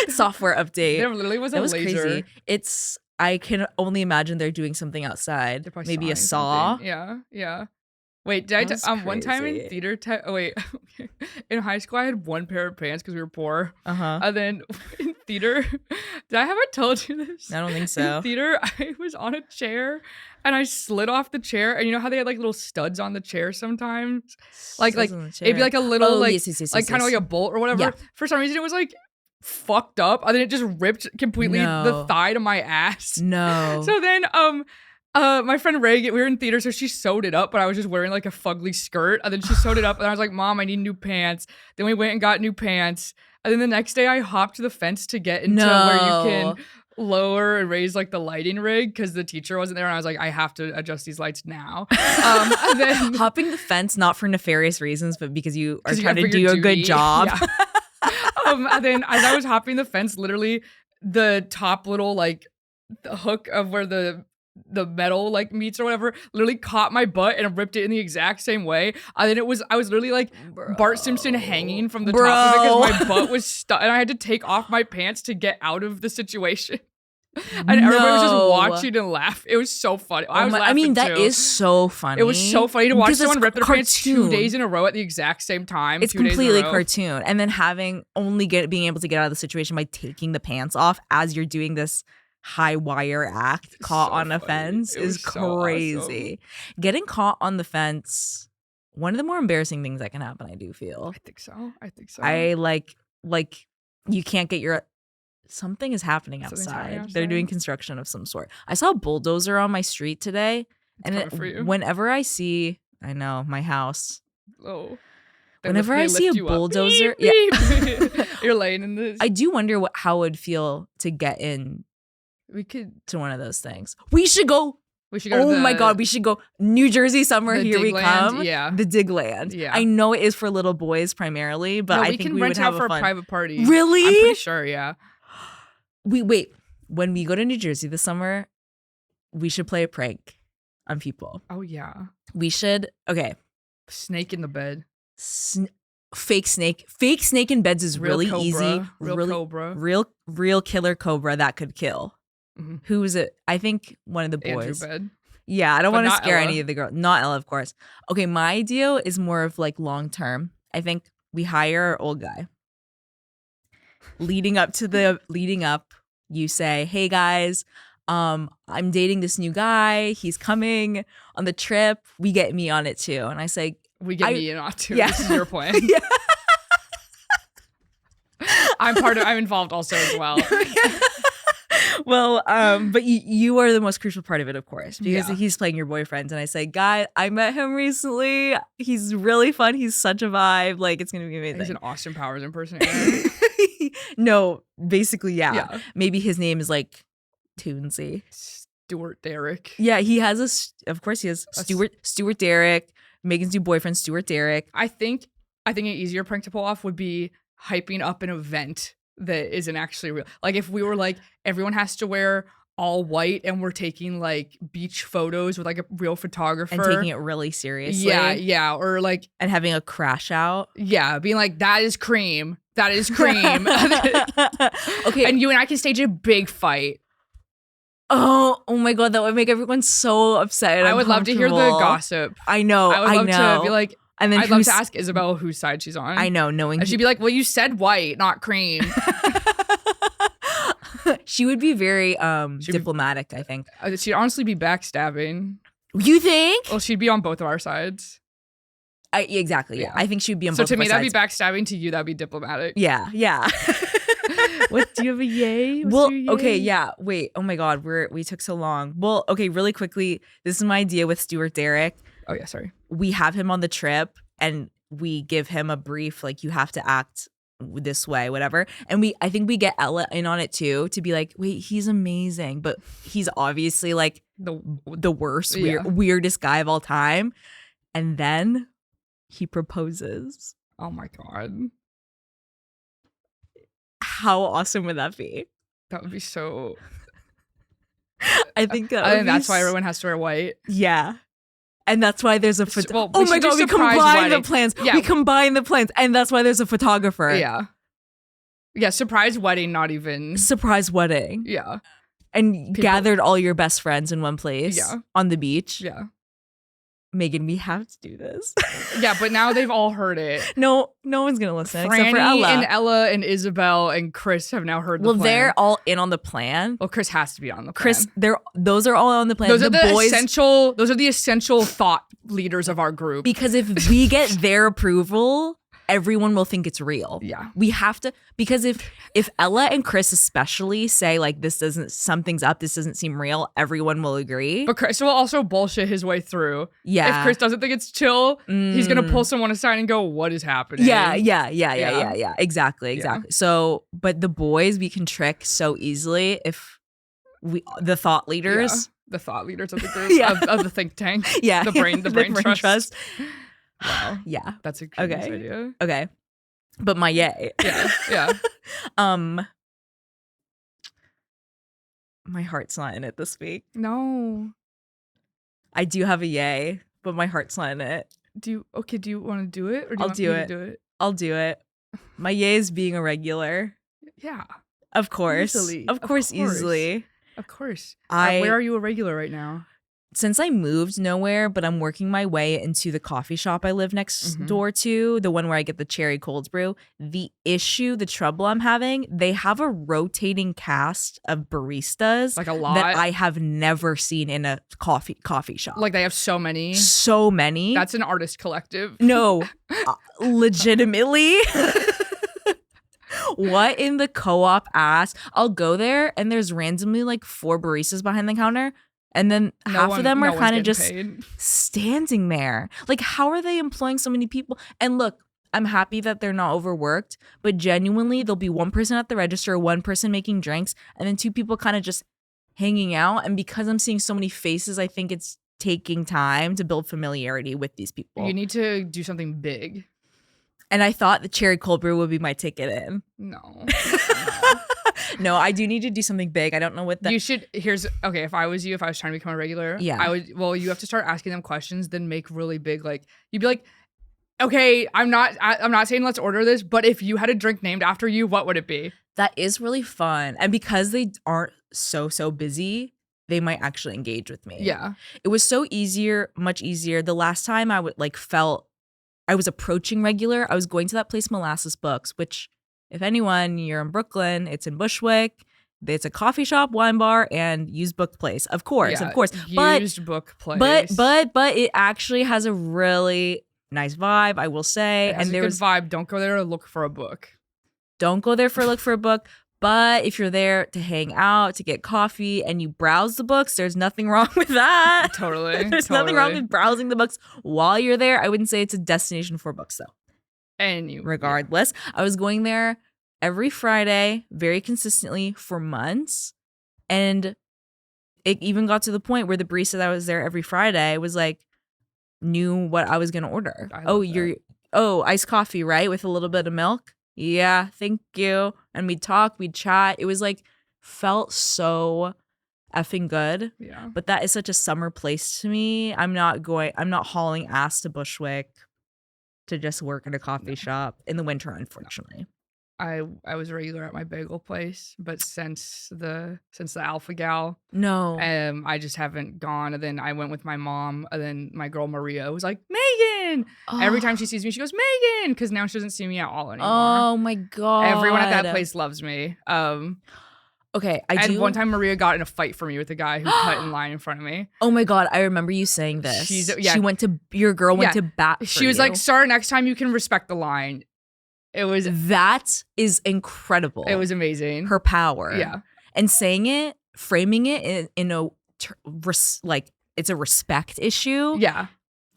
software update. There literally was a laser. Crazy. I can only imagine they're doing something outside. Maybe a saw. Something. Yeah. Wait, did one time in theater in high school I had one pair of pants because we were poor. And then in theater, did I haven't told you this? I don't think so. In theater, I was on a chair and I slid off the chair, and you know how they had like little studs on the chair sometimes? Like it'd be like a little yes, kind of like a bolt or whatever. Yeah. For some reason it was like fucked up, and then it just ripped completely the thigh to my ass. No. So then my friend Reagan, we were in theater, so she sewed it up, but I was just wearing like a fugly skirt. And then she sewed it up, and I was like, Mom, I need new pants. Then we went and got new pants. And then the next day I hopped the fence to get into where you can lower and raise like the lighting rig because the teacher wasn't there. And I was like, I have to adjust these lights now. And then hopping the fence, not for nefarious reasons, but because you are trying to do a good job. Yeah. And then as I was hopping the fence, literally the top little like the hook of where the metal like meets or whatever literally caught my butt and ripped it in the exact same way. And then I was literally like Bart Simpson hanging from the top of it because my butt was stuck and I had to take off my pants to get out of the situation. And everybody was just No. watching and laughing. It was so funny. I was laughing I mean, too. that is so funny. It was so funny to watch Because it's someone rip their pants 2 cartoon. days in a row at the exact same time. It's 2 days in a completely row. cartoon. And then being able to get out of the situation by taking the pants off as you're doing this high wire act caught So on a funny. fence It is was so crazy. Getting caught on the fence, one of the more embarrassing things that can happen, I do feel. I think so. I like you can't get something is happening Something's outside. happening They're doing outside. construction of some sort. I saw a bulldozer on my street today. Coming for you. Whenever I see, I know, my house. Oh. Whenever I see a bulldozer, yeah. You're laying in this. I do wonder how it would feel to get in We could to one of those things. We should go. go to Oh my God, we should go. New Jersey summer, the here we Digland, come. yeah. The Digland. Yeah. I know it is for little boys primarily, but No, I we think can we rent would it have out for a fun. a private party. Really? I'm pretty sure, yeah. Wait. When we go to New Jersey this summer, we should play a prank on people. Oh yeah. We should. Okay. Snake in the bed. Fake snake. Fake snake in beds is Real really cobra. easy. Real really, cobra. Real killer cobra that could kill. Mhm. Who is it? I think one of the Andrew boys. bed. Yeah, I don't But want to not scare Ella. any of the girls. Not Ella, of course. Okay, my idea is more of like long term. I think we hire our old guy. Leading up, you say, "Hey guys, I'm dating this new guy. He's coming on the trip. We get me on it too." And I say, We get me in on too. Yeah. This is your plan. "Yeah." I'm involved also as well. Well, but you are the most crucial part of it, of course, because Yeah. he's playing your boyfriend. And I say, "Guy, I met him recently. He's really fun. He's such a vibe. Like, it's gonna be amazing." He's an Austin Powers impersonator. No, basically, yeah. Yeah. Maybe his name is like Toonsy. Stuart Derrick. Yeah, he has of course he has A s- Stuart Derrick, Megan's new boyfriend, Stuart Derrick. I think an easier prank to pull off would be hyping up an event that isn't actually real. Like if we were like, everyone has to wear all white and we're taking like beach photos with like a real photographer. And taking it really seriously. Yeah. Or like, And having a crash out. yeah, being like, that is cream. That is cream. Okay. And you and I can stage a big fight. Oh my God, that would make everyone so upset. And I would love to hear the uncomfortable. gossip. I know. I would love to be like, and then I'd love to ask Isabel whose side she's on. I know, knowing And she'd be like, well, you said white, not cream. she would be very She'd be- diplomatic, I think. She'd honestly be backstabbing. You think? Well, she'd be on both of our sides. Exactly. Yeah. Yeah. I think she would be on So both to of me, our that'd sides. be backstabbing. To you, that'd be diplomatic. Yeah. What, do you have a yay? Well, okay, yeah. Wait. Oh my God, we took so long. Well, okay, really quickly. This is my idea with Stuart Derrick. Oh yeah, sorry. We have him on the trip, and we give him a brief, like you have to act this way, whatever. And I think we get Ella in on it too, to be like, wait, he's amazing, but he's obviously like the worst, Yeah. weirdest guy of all time. And then he proposes. Oh my God, How awesome would that be? that would be so. I think that I would think be that's why everyone has to wear white. Yeah. And that's why there's a Well, oh we my should do God, we surprise combine wedding. the plans. Yeah. We combine the plans. And that's why there's a photographer. Yeah, surprise wedding, not even. Surprise wedding. Yeah, And gathered all your best friends in one place. Yeah. On the beach. yeah, Megan, we have to do this. yeah. But now they've all heard it. No one's gonna listen except for Franny Ella. and Ella and Isabel and Chris have now heard the plan. They're all in on the plan. Well, Chris has to be on the plan. Chris, those are all on the plan. Those are the boys, essential. Those are the essential thought leaders of our group. because if we get their approval, everyone will think it's real. Yeah. We have to, because if Ella and Chris especially say like something's up, this doesn't seem real, everyone will agree. But Chris will also bullshit his way through. Yeah. If Chris doesn't think it's chill, he's gonna pull someone aside and go, "What is happening?" Yeah. Exactly. Yeah. So, but the boys we can trick so easily if the thought leaders. Yeah. The thought leaders of the group, Yeah. of the think tank. Yeah. The brain trust. Wow. Yeah. That's a genius Okay. idea. Okay. But my yay. Yeah. My heart's not in it this week. No. I do have a yay, but my heart's not in it. Do you want to do it? Or do you I'll want do me to it. do it? I'll do it. My yay is being a regular. Yeah. Of course. Easily. Of course, easily. Of course. I Where are you a regular right now? Since I moved nowhere, but I'm working my way into the coffee shop I live next door to, the one where I get the cherry cold brew. The trouble I'm having, they have a rotating cast of baristas Like a lot? that I have never seen in a coffee shop. Like they have so many? So many. That's an artist collective. No, legitimately. What in the co-op ass? I'll go there and there's randomly like 4 baristas behind the counter. And then half of them are kind of just standing there. Like, how are they employing so many people? And look, I'm happy that they're not overworked, but genuinely, there'll be one person at the register, one person making drinks, and then 2 people kind of just hanging out. And because I'm seeing so many faces, I think it's taking time to build familiarity with these people. You need to do something big. And I thought the cherry cold brew would be my ticket in. No. No, I do need to do something big. I don't know what that. You should. Okay. If I was you, if I was trying to become a regular, yeah, I would. Well, you have to start asking them questions, then make really big. Like you'd be like, okay, I'm not saying let's order this, but if you had a drink named after you, what would it be? That is really fun, and because they aren't so busy, they might actually engage with me. Yeah, it was much easier. The last time I felt I was approaching regular, I was going to that place, Molasses Books, which. If anyone, you're in Brooklyn, it's in Bushwick. It's a coffee shop, wine bar, and used book place. Of course. Used book place. But it actually has a really nice vibe, I will say. It has a good vibe. Don't go there to look for a book. Don't go there for look for a book. But if you're there to hang out, to get coffee, and you browse the books, there's nothing wrong with that. Totally. There's nothing wrong with browsing the books while you're there. I wouldn't say it's a destination for books, though. Regardless, I was going there every Friday very consistently for months, and it even got to the point where the barista that was there every Friday was like knew what I was gonna order. Iced coffee, right, with a little bit of milk? Yeah, thank you. And we'd talk, we'd chat. It was like felt so effing good. Yeah, but that is such a summer place to me. I'm not hauling ass to Bushwick to just work in a coffee shop in the winter, unfortunately. I was a regular at my bagel place, but since the Alpha Gal, no, I just haven't gone. And then I went with my mom, and then my girl Maria was like, Megan. Every time she sees me, she goes, Megan, because now she doesn't see me at all anymore. Oh my god! Everyone at that place loves me. Okay, one time Maria got in a fight for me with a guy who cut in line in front of me. Oh my god, I remember you saying this. Your girl went to bat for She was like, "Sir, next time you can respect the line." That is incredible. It was amazing. Her power. Yeah. And framing it in a it's a respect issue. Yeah.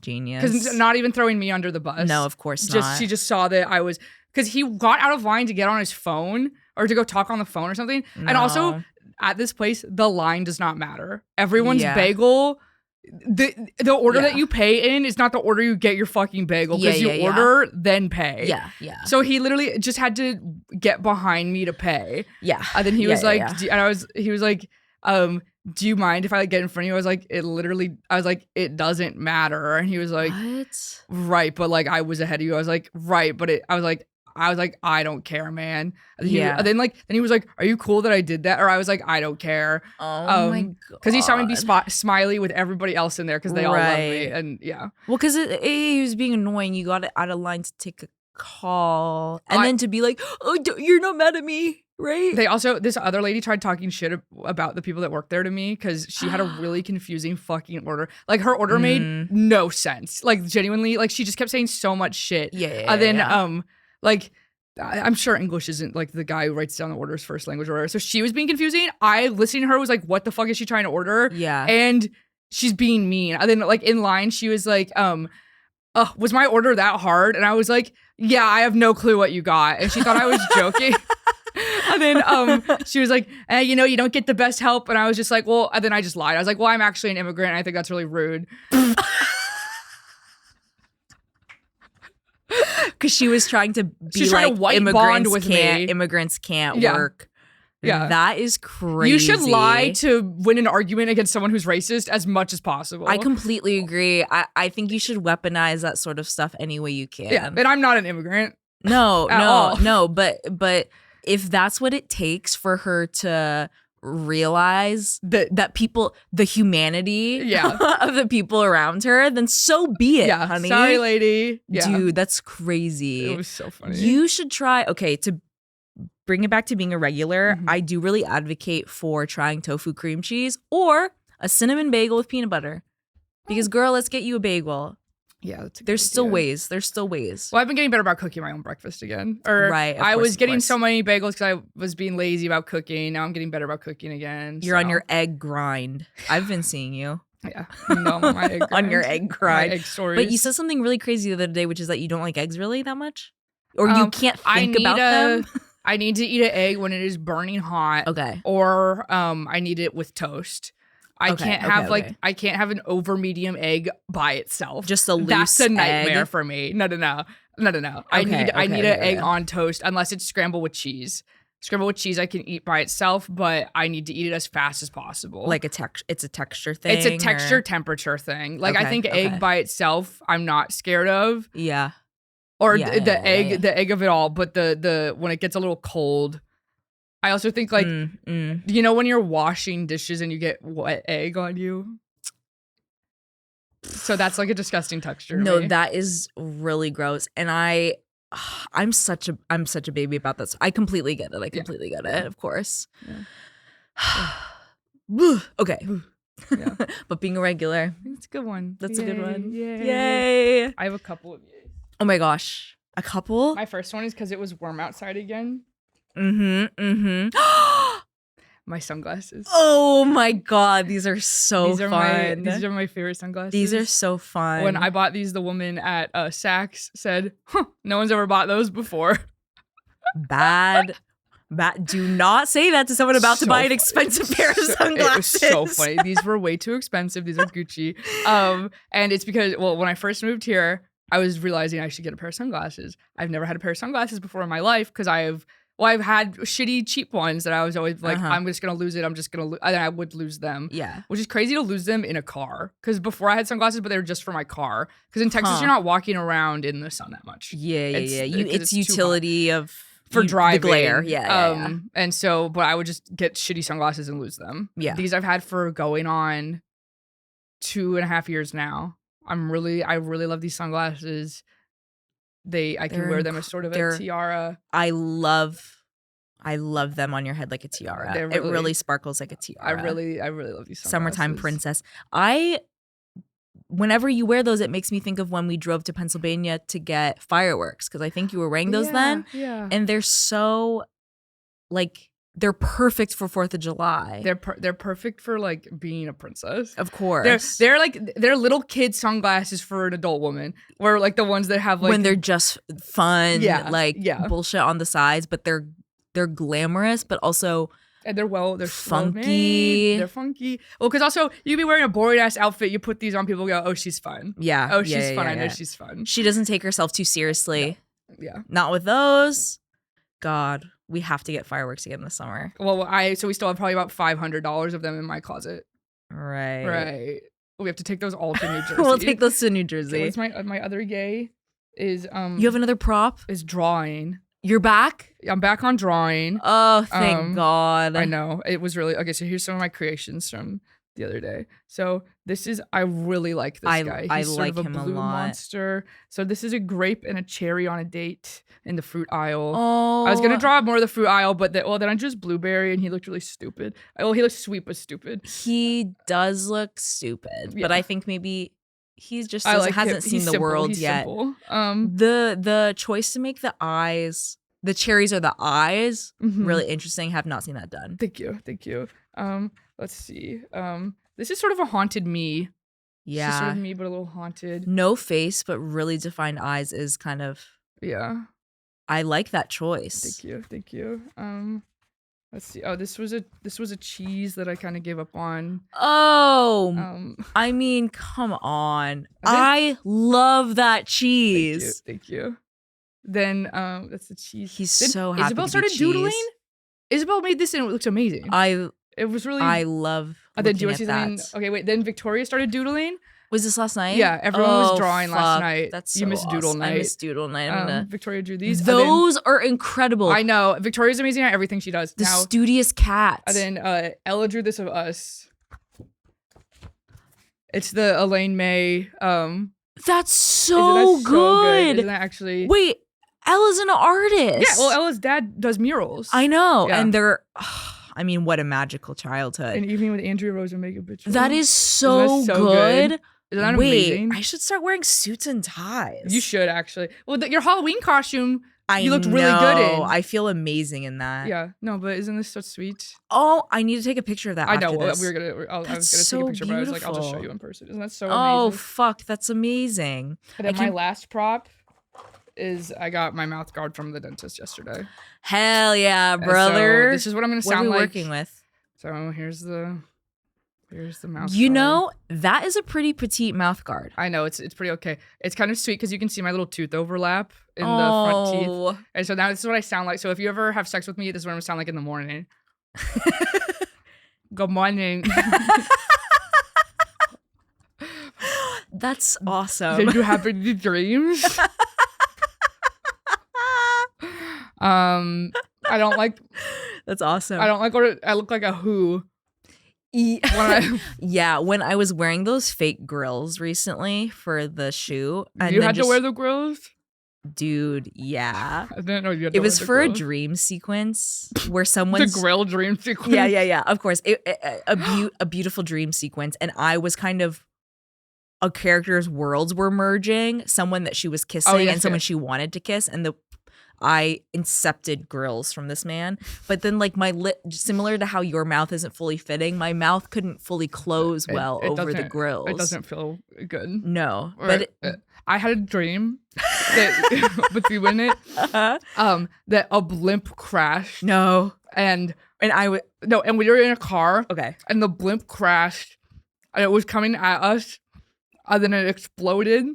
Genius. Because not even throwing me under the bus. No, of course not. She just saw that I was, because he got out of line to get on his phone or to go talk on the phone or something. No. And also at this place, the line does not matter. Everyone's bagel, the order that you pay in is not the order you get your fucking bagel, because you order then pay. Yeah. So he literally just had to get behind me to pay. Yeah. And then he was like, he was like, do you mind if I get in front of you? I was like, it doesn't matter. And he was like, what? Right, but like I was ahead of you. I was like, right, but I was like, I don't care, man. And then he was like, are you cool that I did that? Or I was like, I don't care. Oh my god. Because he saw me be smiley with everybody else in there because they all love me. And yeah. Well, because he was being annoying. You got out of line to take a call, and then to be like, oh, you're not mad at me, right? This other lady tried talking shit about the people that work there to me because she had a really confusing fucking order. Like her order made no sense. Like genuinely, like she just kept saying so much shit. And then like I'm sure English isn't like the guy who writes down the orders first language or whatever. So she was being confusing. I listening to her was like, what the fuck is she trying to order? Yeah. And she's being mean. And then like in line, she was like, was my order that hard? And I was like, yeah, I have no clue what you got. And she thought I was joking. And then she was like, you don't get the best help. And I was just like, well, and then I just lied. I was like, well, I'm actually an immigrant. And I think that's really rude. Because she was trying to be trying to white bond with me. Immigrants can't work. Yeah. That is crazy. You should lie to win an argument against someone who's racist as much as possible. I completely agree. I think you should weaponize that sort of stuff any way you can. Yeah, and I'm not an immigrant. No, but if that's what it takes for her to realize that people, the humanity Yeah. of the people around her, then so be it, Yeah. honey. Sorry, lady. Yeah. Dude, that's crazy. It was so funny. You should try. Okay, to bring it back to being a regular, Mhm. I do really advocate for trying tofu cream cheese or a cinnamon bagel with peanut butter. Because girl, let's get you a bagel. Yeah, that's a good There's still idea. ways. There's still ways. Well, I've been getting better about cooking my own breakfast again. Or Right, of I course, was of getting course. so many bagels because I was being lazy about cooking. Now I'm getting better about cooking again. You're on so. your egg grind. I've been seeing you. Yeah. No, my egg grind. On your egg grind. My egg stories. But you said something really crazy the other day, which is that you don't like eggs really that much? Or you can't I think need about them? I need to eat an egg when it is burning hot. Okay. Or I need it with toast. I can't have I can't have an over medium egg by itself. Just a loose That's a nightmare egg? for me. No. I need an egg on toast unless it's scrambled with cheese. Scrambled with cheese I can eat by itself, but I need to eat it as fast as possible. Like it's a texture thing? It's a texture temperature thing. Like I Okay, think okay. egg by itself I'm not scared of. Yeah. Or Yeah, the yeah, egg yeah. the egg of it all, but the when it gets a little cold. I also think like you know when you're washing dishes and you get wet egg on you? So that's like a disgusting texture. to No, me. that is really gross. And I'm such a baby about this. I completely get it. I completely get it, of course. Yeah. Okay. Yeah. But being a regular, It's a good one. that's a good one. Yay. Yay. I have a couple of these. Oh my gosh. A couple? My first one is because it was warm outside again. Mm-hmm. My sunglasses. Oh my god, these are so fun. These are my favorite sunglasses. These are so fun. When I bought these, the woman at Saks said, no one's ever bought those before. Bad. Do not say that to someone about to buy an expensive pair of sunglasses. It was so funny. These were way too expensive. These are Gucci. And it's because, well, when I first moved here, I was realizing I should get a pair of sunglasses. I've never had a pair of sunglasses before in my life because I've had shitty, cheap ones that I was always like, I'm just going to lose it. I'm just going to and I would lose them. Yeah. Which is crazy to lose them in a car. Because before I had sunglasses, but they were just for my car. Because in Texas, you're not walking around in the sun that much. Yeah. It's too hot. utility of For driving. the glare. Yeah. And so, but I would just get shitty sunglasses and lose them. Yeah. These I've had for going on 2.5 years now. I really love these sunglasses. I can wear them as sort of a tiara. I love them on your head like a tiara. It really sparkles like a tiara. I really love these sunglasses. Summertime princess. Whenever you wear those, it makes me think of when we drove to Pennsylvania to get fireworks because I think you were wearing those then. Yeah. And they're so they're perfect for 4th of July. They're perfect for like being a princess. Of course. They're little kid sunglasses for an adult woman. Where like the ones that have like when they're just fun, bullshit on the sides, but they're glamorous, but also and they're funky. They're funky. Well, because also you be wearing a boring ass outfit, you put these on, people go, oh, she's fun. Yeah. Oh, she's fun. I know she's fun. She doesn't take herself too seriously. Yeah. Not with those. God, we have to get fireworks again this summer. Well, so we still have probably about $500 of them in my closet. Right. We have to take those all to New Jersey. We'll take those to New Jersey. What's my other yay is You have another prop? Is drawing. You're back? I'm back on drawing. Oh, thank God. I know. It was really okay, so here's some of my creations from the other day. So this is I really like this guy. He's I sort like of a him blue a lot. monster. So this is a grape and a cherry on a date in the fruit aisle. Oh. I was gonna draw more of the fruit aisle, but then I just blueberry and he looked really stupid. Well, he looked sweet but stupid. He does look stupid, but I think maybe he's just hasn't seen He's the simple. world He's yet. Simple. The choice to make the eyes, the cherries are the eyes, Mhm. really interesting. Have not seen that done. Thank you. Let's see. This is sort of a haunted me. Yeah. This is sort of me, but a little haunted. No face, but really defined eyes is kind of. Yeah. I like that choice. Thank you. Let's see. Oh, this was a cheese that I kind of gave up on. Oh, I mean, come on. I love that cheese. Thank you. Then that's the cheese. He's then so happy. Isabel to started be doodling. cheese. Isabel made this and it looks amazing. It was really. I love. Then do you looking want to see at something? that. Okay, wait. Then Victoria started doodling. Was this last night? Yeah, everyone was Oh, drawing last fuck. night. That's You so missed Doodle awesome. Night. I missed Doodle Night. I'm gonna. Victoria drew these. Those are incredible. I know. Victoria's amazing at everything she does. The Now, studious cat. and then Ella drew this of us. It's the Elaine May. That's so good. Isn't that actually? Wait, Ella's an artist. Yeah, well, Ella's dad does murals. I know. Yeah. And they're, I mean, what a magical childhood. An Evening with Andrea Rose and Makeup Bitch. That is so, good. Isn't that Wait, amazing? I should start wearing suits and ties. You should actually. Well, your Halloween costume, I you looked really good in. I feel amazing in that. Yeah, no, but isn't this so sweet? Oh, I need to take a picture of that. I know. After this. I was gonna so take a picture, but I was like, I'll just show beautiful. you in person. Isn't that so Oh, amazing? fuck. That's amazing. And then my last prop is I got my mouth guard from the dentist yesterday. Hell yeah, And brother. So this is what I'm gonna What are sound we like. working with? So here's the mouth You guard. know, that is a pretty petite mouth guard. I know it's pretty okay. It's kind of sweet because you can see my little tooth overlap in the front teeth. And so now this is what I sound like. So if you ever have sex with me, this is what I'm gonna sound like in the morning. Good morning. That's awesome. Did you have any dreams? I don't like. That's awesome. I don't like what I look like a who. Yeah, when I was wearing those fake grills recently for the shoot, and You then had to wear the grills? dude. Yeah, I didn't know you had to it was wear the for a grills. dream sequence where The someone's grill dream sequence. yeah. Of course, a beautiful dream sequence, and I was kind of a character's worlds were merging. Someone that she was kissing yes, and someone yes. she wanted to kiss, and I incepted grills from this man. But then, like, my lip, similar to how your mouth isn't fully fitting, my mouth couldn't fully close well It over the doesn't- grills. It doesn't feel good. No, But I had a dream that with you in it, that a blimp crashed. no, And I would and we were in a car. okay. And the blimp crashed, and it was coming at us, and then it exploded,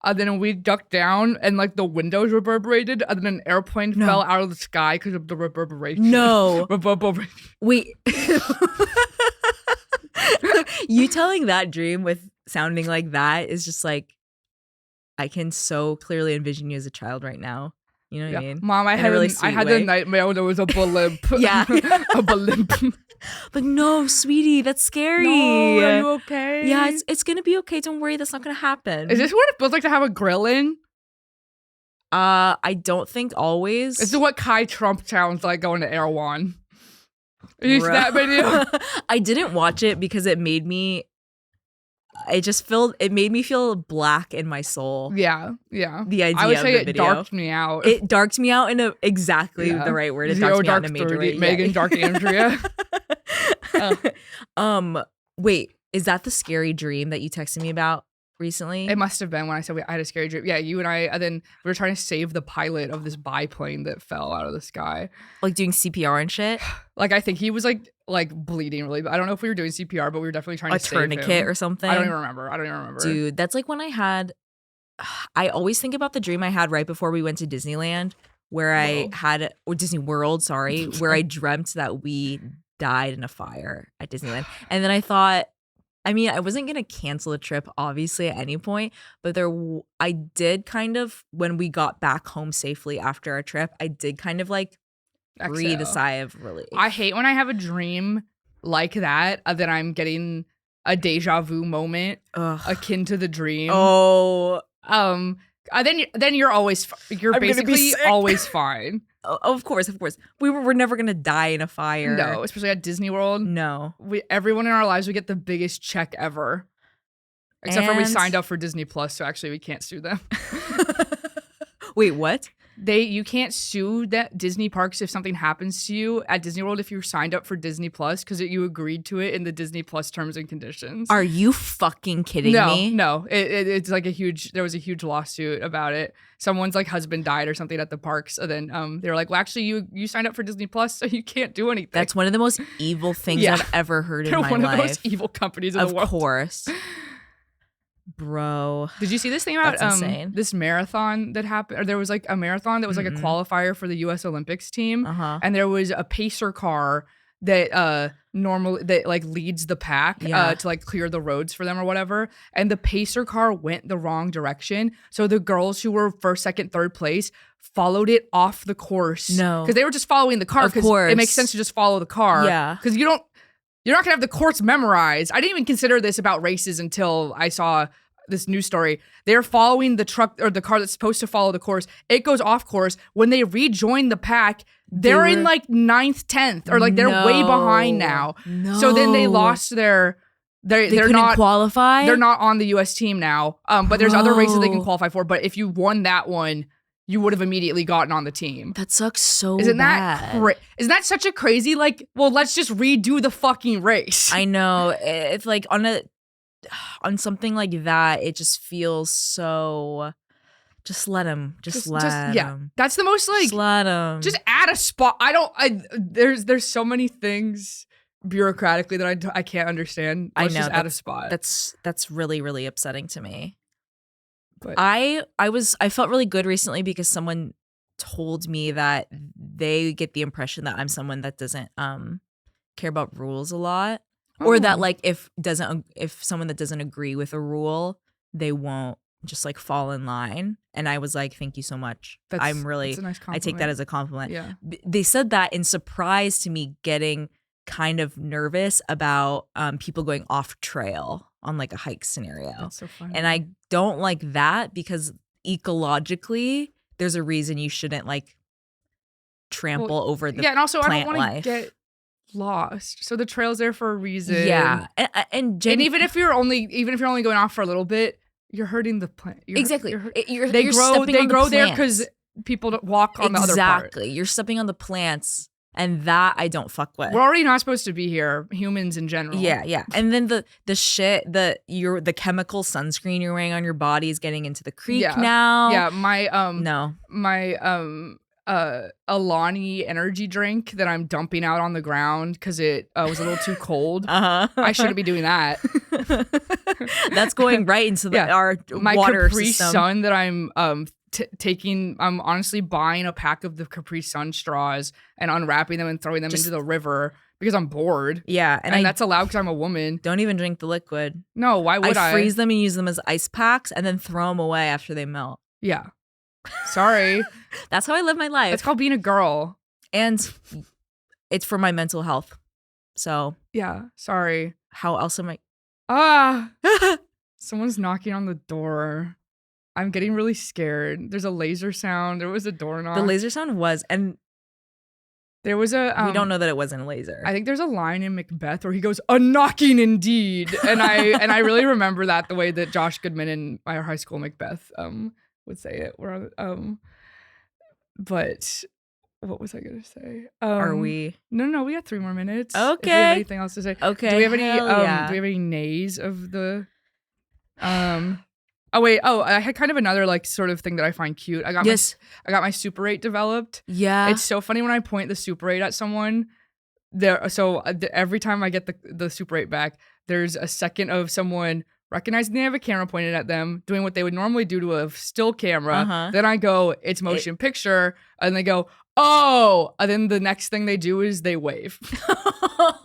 and then we ducked down, and like the windows reverberated, and then an airplane No. fell out of the sky because of the reverberation. No, Reverberation. wait. You telling that dream with sounding like that is just like I can so clearly envision you as a child right now. You know what I mean? Mom, I In a had really I sweet had way. the nightmare when there was a blimp. Yeah. A blimp. Like, no, sweetie, that's scary. No, are you okay? Yeah, it's gonna be okay. Don't worry, that's not gonna happen. Is this what it feels like to have a grill in? I don't think always. This is what Kai Trump sounds like going to Erewhon. You see Bruh. that video? I didn't watch it because it made me feel black in my soul. Yeah. The idea I would of say the it video. darked me out. It darked me out in exactly Yeah. the right word. It Zero darked me out in a dark major 30, way. Megan, Yeah. dark Andrea. Wait, is that the scary dream that you texted me about recently? It must have been when I said I had a scary dream. Yeah, you and I, and then we were trying to save the pilot of this biplane that fell out of the sky. Like doing CPR and shit? Like, I think he was like bleeding really bad. I don't know if we were doing CPR, but we were definitely trying A to save him. tourniquet or something? I don't even remember. Dude, that's like when I always think about the dream I had right before we went to Disneyland, where or Disney World, sorry, where I dreamt that we died in a fire at Disneyland. And then I thought, I mean, I wasn't going to cancel the trip, obviously, at any point, but I did kind of, when we got back home safely after our trip, I did kind of like breathe a Exhale. sigh of relief. I hate when I have a dream like that, that I'm getting a deja vu moment Ugh. akin to the dream. Oh, Then you're always you're I'm gonna be basically sick. always fine. of course. We're never going to die in a fire. No, especially at Disney World. No. Everyone in our lives, we get the biggest check ever. Except for we And- signed up for Disney Plus, so actually we can't sue them. Wait, what? You can't sue that Disney parks if something happens to you at Disney World if you signed up for Disney Plus because you agreed to it in the Disney Plus terms and conditions. Are you fucking kidding me? No, it's like there was a huge lawsuit about it. Someone's like husband died or something at the parks, and then they were like, well, actually, you signed up for Disney Plus, so you can't do anything. That's one of the most evil things Yeah. I've ever heard in They're my one life. of the most evil companies in Of the world. course. Bro. Did you see this thing about That's insane. this marathon that happened? Or there was like a marathon that was like a qualifier for the U.S. Olympics team, Uh-huh. and there was a pacer car that normally that like leads the pack Yeah. to like clear the roads for them or whatever, and the pacer car went the wrong direction, so the girls who were first, second, third place followed it off the course. No. Because they were just following the car, Of because course. it makes sense to just follow the car. Yeah. Because you're not gonna have the course memorized. I didn't even consider this about races until I saw this news story. They're following the truck or the car that's supposed to follow the course. It goes off course. When they rejoin the pack, they're in like 9th, 10th, or like they're way behind now. No. So then they lost they're couldn't not qualify. They're not on the US team now. But there's other races they can qualify for. But if you won that one, you would have immediately gotten on the team. That sucks so Isn't bad. Isn't that such a crazy, like, well, let's just redo the fucking race. I know. It's like on something like that, it just feels so. Just let him. Just let him. Yeah, that's the most like. Just let him. Just add a spot. There's so many things bureaucratically that I can't understand. Let's just add a spot. That's really, really upsetting to me. But I felt really good recently because someone told me that they get the impression that I'm someone that doesn't care about rules a lot, or that like if someone that doesn't agree with a rule, they won't just like fall in line. And I was like, thank you so much. That's a nice compliment. I take that as a compliment. Yeah. They said that in surprise to me, getting kind of nervous about people going off trail on like a hike scenario. That's so funny. And I don't like that because ecologically, there's a reason you shouldn't like trample over the and also plant I don't want to life. get lost. So the trail's there for a reason. Yeah, and even if you're only going off for a little bit, you're hurting the plant. Exactly. They grow there because people don't walk on the other part. Exactly. You're stepping on the plants. And that I don't fuck with. We're already not supposed to be here, humans in general. Yeah. And then the chemical sunscreen you're wearing on your body is getting into the creek now. Yeah, my Alani energy drink that I'm dumping out on the ground because it was a little too cold. I shouldn't be doing that. That's going right into our my water Capri system. Sun that I'm I'm honestly buying a pack of the Capri Sun straws and unwrapping them and throwing them into the river because I'm bored. Yeah. And that's allowed because I'm a woman. Don't even drink the liquid. No, why would I? I freeze them and use them as ice packs and then throw them away after they melt. Yeah. Sorry. That's how I live my life. It's called being a girl. And it's for my mental health. So. Yeah. Sorry. How else am I? Someone's knocking on the door. I'm getting really scared. There's a laser sound. There was a door knock. The laser sound was, and there was a. We don't know that it wasn't a laser. I think there's a line in Macbeth where he goes, "A knocking indeed," and I really remember that the way that Josh Goodman in our high school Macbeth would say it. But what was I gonna say? Are we? No, we got 3 more minutes. Okay. If you have anything else to say? Okay. Do we have any? Do we have any nays of the? Oh wait. Oh, I had kind of another like sort of thing that I find cute. I got my Super 8 developed. Yeah. It's so funny when I point the Super 8 at someone. Every time I get the Super 8 back, there's a second of someone recognizing they have a camera pointed at them, doing what they would normally do to a still camera. Then I go, it's motion picture, and they go, oh, and then the next thing they do is they wave.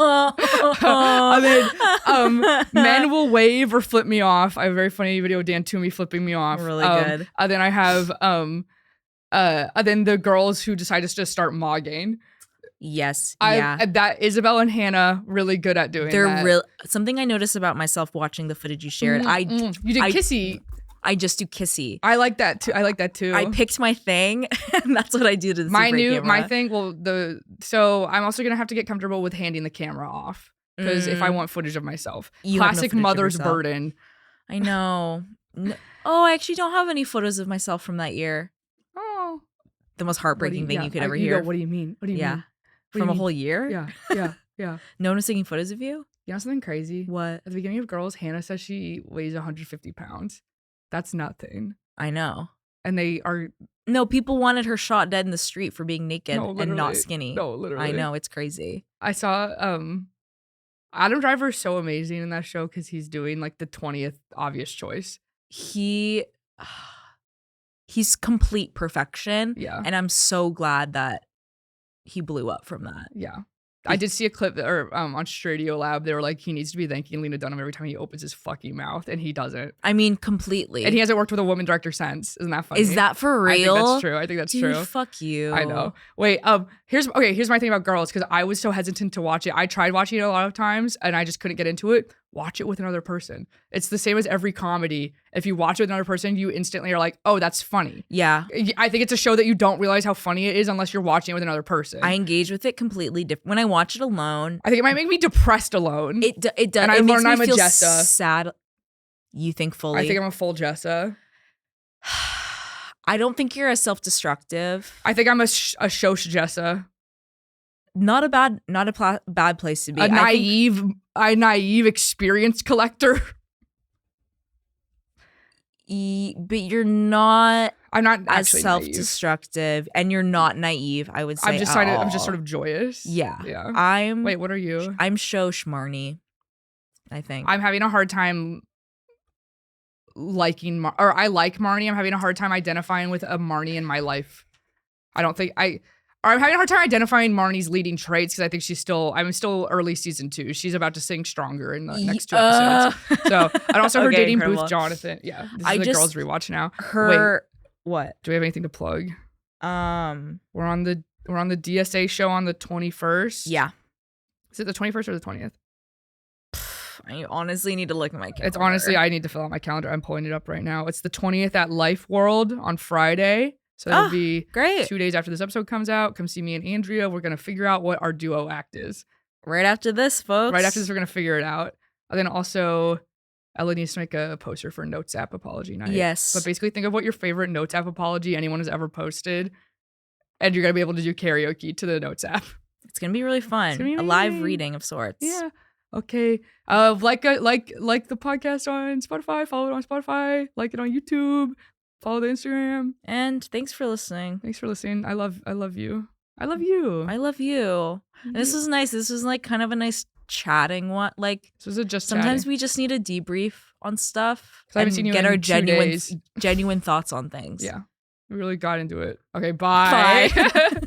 And then men will wave or flip me off. I have a very funny video of Dan Toomey flipping me off. Really good. And then I have and then the girls who decide to just start mogging. Yes. That Isabel and Hannah really good at doing. They're real. Something I noticed about myself watching the footage you shared. You did kissy. I just do kissy. I like that too. I picked my thing, and that's what I do to the Super 8 camera. My thing. Well, so I'm also gonna have to get comfortable with handing the camera off because if I want footage of myself, classic mother's burden. I know. Oh, I actually don't have any photos of myself from that year. Oh, the most heartbreaking thing you could ever hear. What do you mean? What do you mean? From a whole year? Yeah. No one was taking photos of you? You know something crazy? What? At the beginning of Girls, Hannah says she weighs 150 pounds. That's nothing. I know. And they are... No, people wanted her shot dead in the street for being naked and not skinny. No, literally. I know, it's crazy. I saw... Adam Driver is so amazing in that show because he's doing like the 20th obvious choice. He's complete perfection. Yeah. And I'm so glad that he blew up from that. Yeah. I did see a clip on Stradio Lab. They were like, he needs to be thanking Lena Dunham every time he opens his fucking mouth, and he doesn't. I mean, completely. And he hasn't worked with a woman director since. Isn't that funny? Is that for real? I think that's true. I think that's Dude, true. Fuck you. I know. Wait. Here's my thing about Girls, because I was so hesitant to watch it. I tried watching it a lot of times, and I just couldn't get into it. Watch it with another person. It's the same as every comedy. If you watch it with another person, you instantly are like, oh, that's funny. Yeah. I think it's a show that you don't realize how funny it is unless you're watching it with another person. I engage with it completely different. When I watch it alone, I think it might make me depressed alone. it does. And It I've makes learned me I'm a feel Jessa. sad. You think fully? I think I'm a full Jessa. I don't think you're as self-destructive. I think I'm a Shosh Jessa. Not a bad place to be. A naive experience collector. But you're not. I'm not as actually self-destructive, and you're not naive. I would say. I'm just sort of joyous. Yeah. Yeah. Wait, what are you? I'm Shosh Marnie, I think. I'm having a hard time liking I like Marnie. I'm having a hard time identifying with a Marnie in my life. I'm having a hard time identifying Marnie's leading traits because I think I'm still early season 2. She's about to sing stronger in the next 2 episodes. So, and also her dating incredible. Booth Jonathan. Yeah, this is the girls rewatch now. Wait, what? Do we have anything to plug? We're on the DSA show on the 21st. Yeah. Is it the 21st or the 20th? I honestly need to look at my calendar. It's honestly, I need to fill out my calendar. I'm pulling it up right now. It's the 20th at Life World on Friday. So that'll be great. 2 days after this episode comes out. Come see me and Andrea. We're going to figure out what our duo act is. Right after this, folks. Right after this, we're going to figure it out. And then also, Ella needs to make a poster for Notes app apology night. Yes. But basically, think of what your favorite Notes app apology anyone has ever posted. And you're going to be able to do karaoke to the Notes app. It's going to be really fun. A live reading of sorts. Yeah. Okay. Like the podcast on Spotify. Follow it on Spotify. Like it on YouTube. Follow the Instagram. And thanks for listening. I love you. I love you. I love you. And this was nice. This was like kind of a nice chatting one. Like this was just sometimes chatting. We just need a debrief on stuff I haven't seen you get in our 2 days. genuine thoughts on things. Yeah. We really got into it. Okay, bye. Bye.